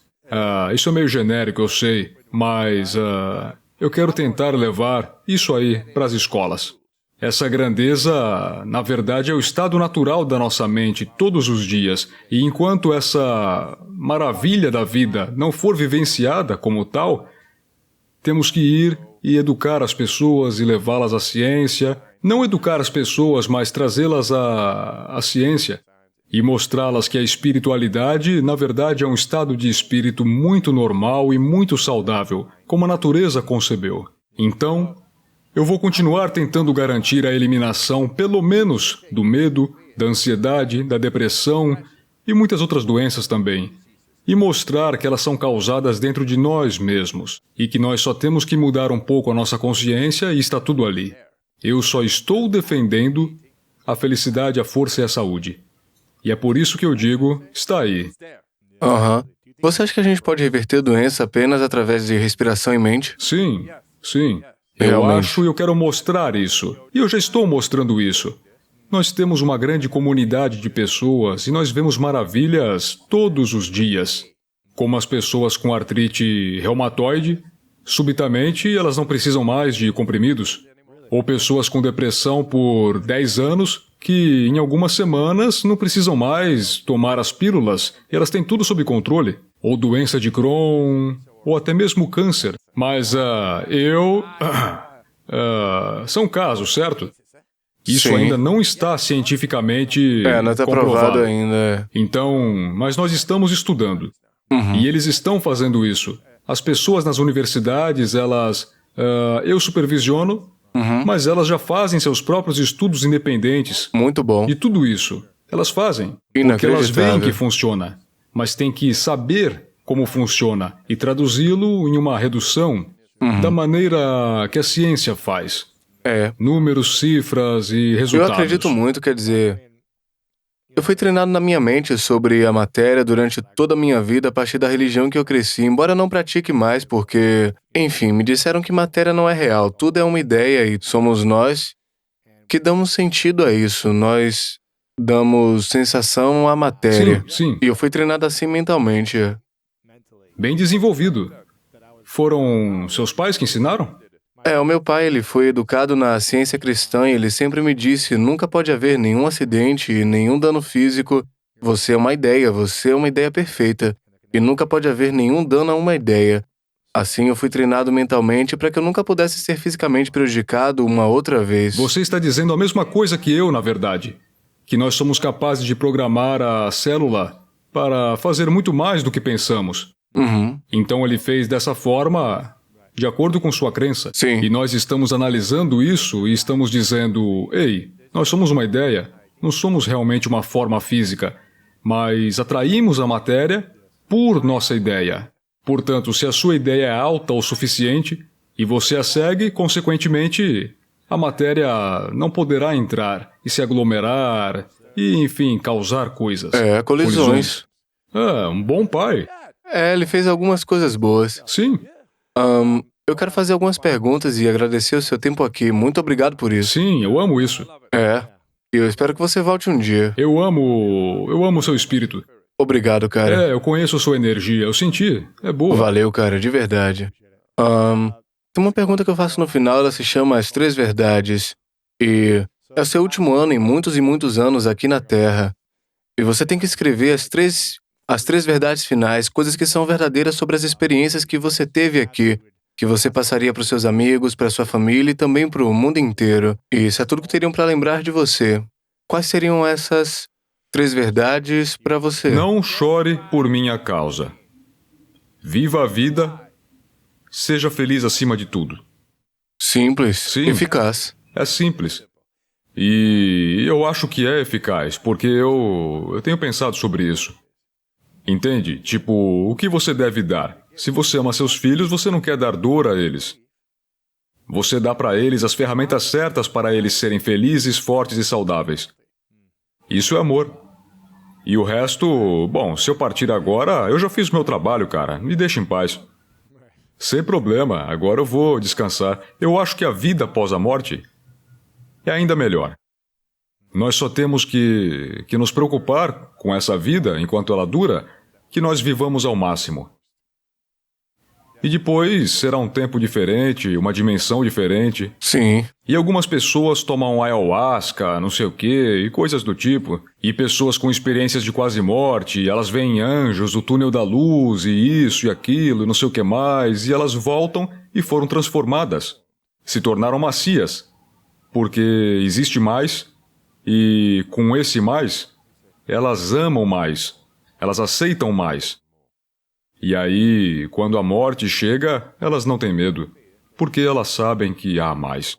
Isso é meio genérico, eu sei, mas eu quero tentar levar isso aí para as escolas. Essa grandeza, na verdade, é o estado natural da nossa mente todos os dias. E enquanto essa maravilha da vida não for vivenciada como tal, temos que ir e educar as pessoas e levá-las à ciência. Não educar as pessoas, mas trazê-las à ciência. E mostrá-las que a espiritualidade, na verdade, é um estado de espírito muito normal e muito saudável, como a natureza concebeu. Então, eu vou continuar tentando garantir a eliminação, pelo menos, do medo, da ansiedade, da depressão e muitas outras doenças também. E mostrar que elas são causadas dentro de nós mesmos e que nós só temos que mudar um pouco a nossa consciência e está tudo ali. Eu só estou defendendo a felicidade, a força e a saúde. E é por isso que eu digo, está aí. Aham. Você acha que a gente pode reverter doença apenas através de respiração e mente? Sim, sim. Eu Realmente. acho e eu quero mostrar isso. E eu já estou mostrando isso. Nós temos uma grande comunidade de pessoas e nós vemos maravilhas todos os dias. Como as pessoas com artrite reumatoide, subitamente elas não precisam mais de comprimidos. Ou pessoas com depressão por 10 anos que em algumas semanas não precisam mais tomar as pílulas e elas têm tudo sob controle. Ou doença de Crohn, ou até mesmo câncer. Mas são casos, certo? Isso Sim. ainda não está cientificamente Não está comprovado provado ainda. Então, mas nós estamos estudando. E eles estão fazendo isso. As pessoas nas universidades, eu supervisiono, mas elas já fazem seus próprios estudos independentes. Muito bom. E tudo isso, elas fazem. Porque elas veem Inacreditável. que funciona. Mas tem que saber como funciona e traduzi-lo em uma redução da maneira que a ciência faz. Números, cifras e Eu resultados. acredito muito, quer dizer, eu fui treinado na minha mente sobre a matéria durante toda a minha vida a partir da religião que eu cresci, embora eu não pratique mais porque, enfim, me disseram que matéria não é real, tudo é uma ideia e somos nós que damos sentido a isso, nós damos sensação à matéria. Sim, sim. E eu fui treinado assim mentalmente. Bem desenvolvido. Foram seus pais que ensinaram? O meu pai, ele foi educado na ciência cristã e ele sempre me disse, nunca pode haver nenhum acidente e nenhum dano físico. Você é uma ideia perfeita. E nunca pode haver nenhum dano a uma ideia. Assim eu fui treinado mentalmente para que eu nunca pudesse ser fisicamente prejudicado uma outra vez. Você está dizendo a mesma coisa que eu, na verdade. Que nós somos capazes de programar a célula para fazer muito mais do que pensamos. Então ele fez dessa forma, de acordo com sua crença. Sim. E nós estamos analisando isso e estamos dizendo, ei, nós somos uma ideia, não somos realmente uma forma física, mas atraímos a matéria por nossa ideia. Portanto, se a sua ideia é alta o suficiente e você a segue, consequentemente, a matéria não poderá entrar e se aglomerar e, enfim, causar coisas. Colisões. Um bom pai. Ele fez algumas coisas boas. Sim, Eu quero fazer algumas perguntas e agradecer o seu tempo aqui. Muito obrigado por isso. sim, eu amo isso. E eu espero que você volte um dia. Eu amo seu espírito. Obrigado, cara. Eu conheço sua energia, eu senti, é boa. Valeu, cara, de verdade. Tem uma pergunta que eu faço no final, ela se chama As Três Verdades. E é o seu último ano em muitos e muitos anos aqui na Terra. E você tem que escrever as três verdades finais, coisas que são verdadeiras sobre as experiências que você teve aqui, que você passaria para os seus amigos, para sua família e também para o mundo inteiro. E isso é tudo que teriam para lembrar de você. Quais seriam essas três verdades para você? Não chore por minha causa. Viva a vida, seja feliz acima de tudo. Simples, Sim. eficaz. É simples. E eu acho que é eficaz, porque eu tenho pensado sobre isso. Entende? Tipo, o que você deve dar? Se você ama seus filhos, você não quer dar dor a eles. Você dá para eles as ferramentas certas para eles serem felizes, fortes e saudáveis. Isso é amor. E o resto, bom, se eu partir agora, eu já fiz meu trabalho, cara. Me deixa em paz. Sem problema, agora eu vou descansar. Eu acho que a vida após a morte é ainda melhor. Nós só temos que nos preocupar com essa vida, enquanto ela dura, que nós vivamos ao máximo. E depois será um tempo diferente, uma dimensão diferente. Sim. E algumas pessoas tomam ayahuasca, não sei o quê, e coisas do tipo. E pessoas com experiências de quase morte, elas veem anjos, o túnel da luz, e isso e aquilo, e não sei o que mais, e elas voltam e foram transformadas. Se tornaram macias. Porque existe mais, e com esse mais, elas amam mais, elas aceitam mais. E aí, quando a morte chega, elas não têm medo, porque elas sabem que há mais.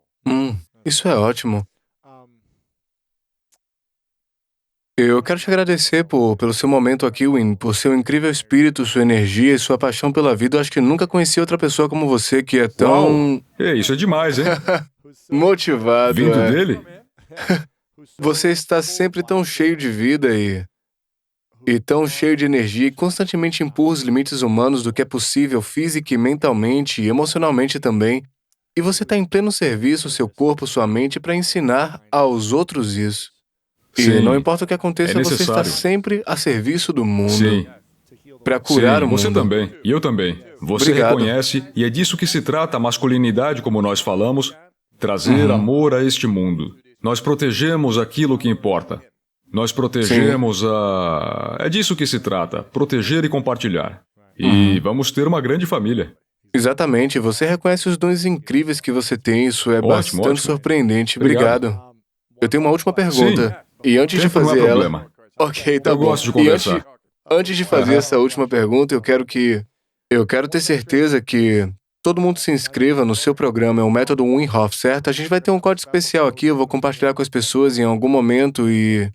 Isso é ótimo. Eu quero te agradecer pelo seu momento aqui, Win, por seu incrível espírito, sua energia e sua paixão pela vida. Eu acho que nunca conheci outra pessoa como você que é tão... Uau! Isso é demais, hein? motivado. Vindo dele? Você está sempre tão cheio de vida e tão cheio de energia e constantemente empurra os limites humanos do que é possível física e mentalmente e emocionalmente também. E você está em pleno serviço, seu corpo, sua mente, para ensinar aos outros isso. E Sim, não importa o que aconteça, é você está necessário. sempre a serviço do mundo. Sim. Para curar Sim, o mundo. você também. E eu também. Você Obrigado. reconhece, e é disso que se trata a masculinidade, como nós falamos, trazer amor a este mundo. Nós protegemos aquilo que importa. Nós protegemos a... É disso que se trata, proteger e compartilhar. E vamos ter uma grande família. Exatamente, você reconhece os dons incríveis que você tem, isso é Ótimo, bastante ótimo. surpreendente. Obrigado. Obrigado. Eu tenho uma última pergunta. E antes de Tempo não é fazer ela... problema. Ok, tá Eu bom. gosto de E conversar. antes de fazer essa última pergunta, eu quero ter certeza que todo mundo se inscreva no seu programa, é o método Wim Hof, certo? A gente vai ter um código especial aqui, eu vou compartilhar com as pessoas em algum momento e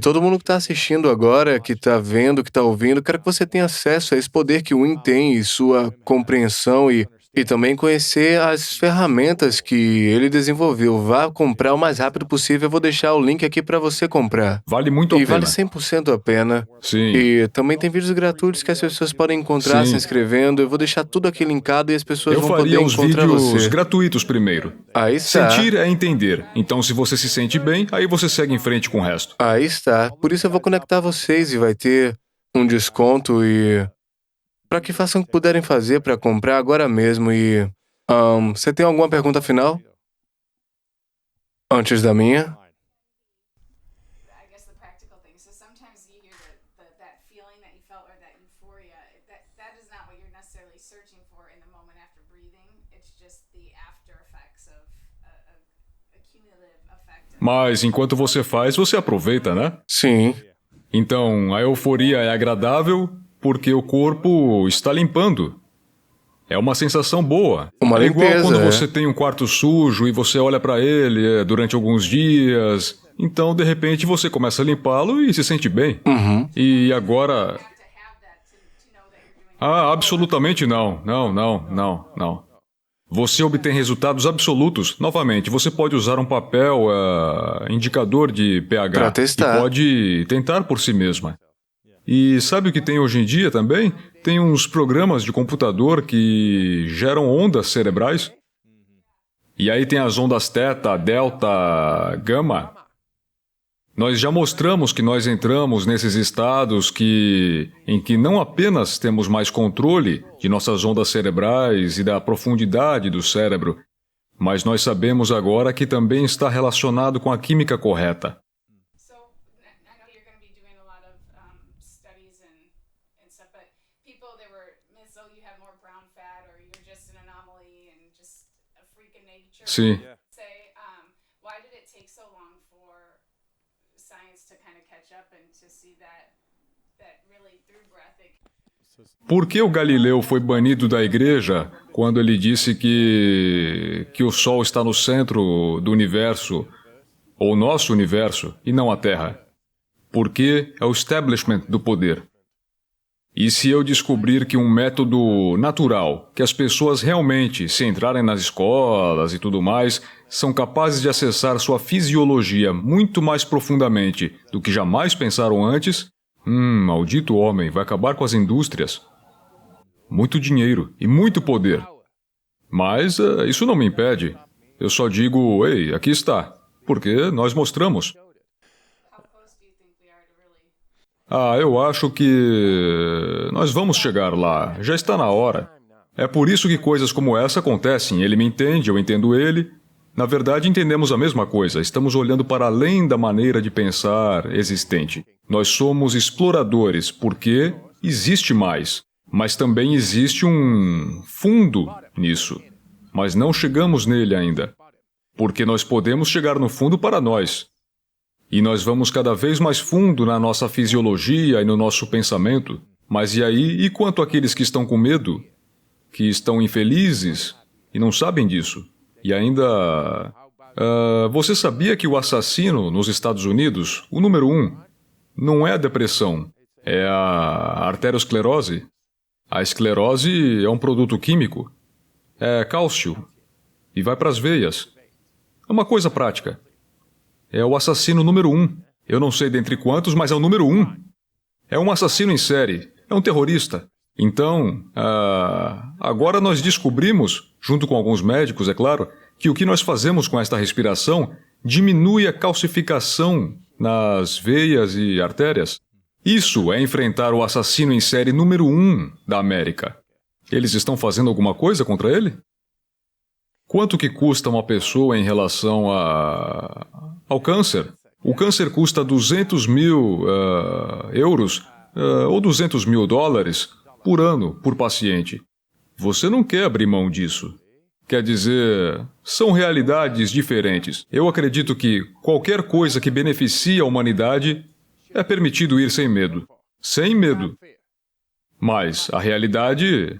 todo mundo que está assistindo agora, que está vendo, que está ouvindo, quero que você tenha acesso a esse poder que o Wim tem e sua compreensão e também conhecer as ferramentas que ele desenvolveu. Vá comprar o mais rápido possível, eu vou deixar o link aqui para você comprar. Vale muito a E pena. vale 100% a pena. Sim. E também tem vídeos gratuitos que as pessoas podem encontrar Sim. se inscrevendo. Eu vou deixar tudo aqui linkado e as pessoas Eu vão poder faria os encontrar vídeos você. gratuitos primeiro. Aí está. Sentir é entender. Então, se você se sente bem, aí você segue em frente com o resto. Aí está. Por isso eu vou conectar vocês e vai ter um desconto e... para que façam o que puderem fazer para comprar agora mesmo e... você tem alguma pergunta final? Antes da minha? I guess the practical thing. So sometimes you hear that feeling that you felt or that euphoria. That is not what you're necessarily searching for in the moment after breathing. It's just the after effects of a cumulative effect. Mas enquanto você faz, você aproveita, né? Sim. Então, a euforia é agradável porque o corpo está limpando. É uma sensação boa. Uma é igual limpeza, quando é. você tem um quarto sujo e você olha para ele durante alguns dias. Então, de repente, você começa a limpá-lo e se sente bem. E agora... To have that to know that you're doing Absolutamente não. Não. Você obtém resultados absolutos. Novamente, você pode usar um papel indicador de pH. Pra testar. E pode tentar por si mesma. E sabe o que tem hoje em dia também? Tem uns programas de computador que geram ondas cerebrais. E aí tem as ondas teta, delta, gama. Nós já mostramos que nós entramos nesses estados em que não apenas temos mais controle de nossas ondas cerebrais e da profundidade do cérebro, mas nós sabemos agora que também está relacionado com a química correta. So I know you're going to be doing a lot of studies and stuff, but people there were myths. Oh, you have more brown fat, or you're just an anomaly and just a freak of nature. Sim. Say, why did it take so long for science to kind of catch up and to see that really through breath it Por que o Galileu foi banido da igreja quando ele disse que o Sol está no centro do universo, ou nosso universo, e não a Terra? Porque é o establishment do poder. E se eu descobrir que um método natural, que as pessoas realmente, se entrarem nas escolas e tudo mais, são capazes de acessar sua fisiologia muito mais profundamente do que jamais pensaram antes, maldito homem, vai acabar com as indústrias. Muito dinheiro e muito poder. Mas isso não me impede. Eu só digo, ei, aqui está. Porque nós mostramos. how close do you think we are to really Eu acho que nós vamos chegar lá. Já está na hora. É por isso que coisas como essa acontecem. Ele me entende, eu entendo ele. Na verdade, entendemos a mesma coisa. Estamos olhando para além da maneira de pensar existente. Nós somos exploradores porque existe mais. Mas também existe um fundo nisso. Mas não chegamos nele ainda. Porque nós podemos chegar no fundo para nós. E nós vamos cada vez mais fundo na nossa fisiologia e no nosso pensamento. Mas e aí? E quanto àqueles que estão com medo? Que estão infelizes e não sabem disso? E ainda... você sabia que o assassino nos Estados Unidos, o número 1, não é a depressão, é a arteriosclerose? A esclerose é um produto químico. É cálcio. e vai para as veias. É uma coisa prática. É o assassino número 1. Eu não sei dentre quantos, mas é o número 1. É um assassino em série. É um terrorista. Então, agora nós descobrimos, junto com alguns médicos, é claro, que o que nós fazemos com esta respiração diminui a calcificação nas veias e artérias. Isso é enfrentar o assassino em série número 1 da América. Eles estão fazendo alguma coisa contra ele? Quanto que custa uma pessoa em relação ao câncer? O câncer custa 200 mil euros ou 200 mil dólares por ano por paciente. Você não quer abrir mão disso. Quer dizer, são realidades diferentes. Eu acredito que qualquer coisa que beneficie a humanidade é permitido ir sem medo. Sem medo. Mas a realidade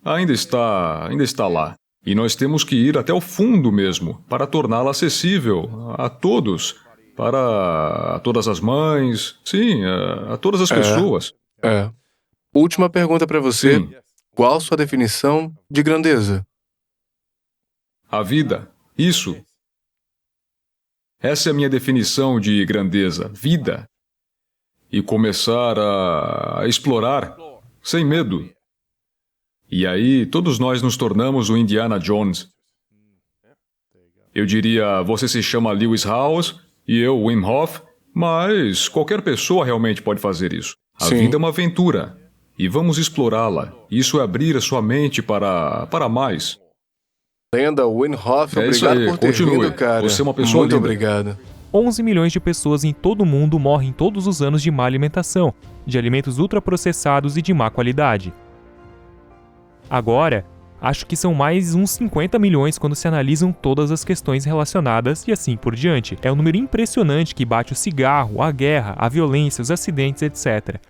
ainda está lá. E nós temos que ir até o fundo mesmo, para torná-la acessível a todos, para todas as mães, sim, a todas as pessoas. Última pergunta para você. Sim. Qual sua definição de grandeza? A vida. Isso. Essa é a minha definição de grandeza. Vida. E começar a explorar, sem medo. E aí, todos nós nos tornamos o Indiana Jones. Eu diria, você se chama Lewis Howes e eu Wim Hof, mas qualquer pessoa realmente pode fazer isso. A Sim. vida é uma aventura. E vamos explorá-la. Isso é abrir a sua mente para mais. Lenda Wim Hof, É isso obrigado aí, por ter continue. vindo, cara. Você é uma pessoa Muito linda. obrigado. 11 milhões de pessoas em todo o mundo morrem todos os anos de má alimentação, de alimentos ultraprocessados e de má qualidade. Agora, acho que são mais uns 50 milhões quando se analisam todas as questões relacionadas e assim por diante. É um número impressionante que bate o cigarro, a guerra, a violência, os acidentes, etc.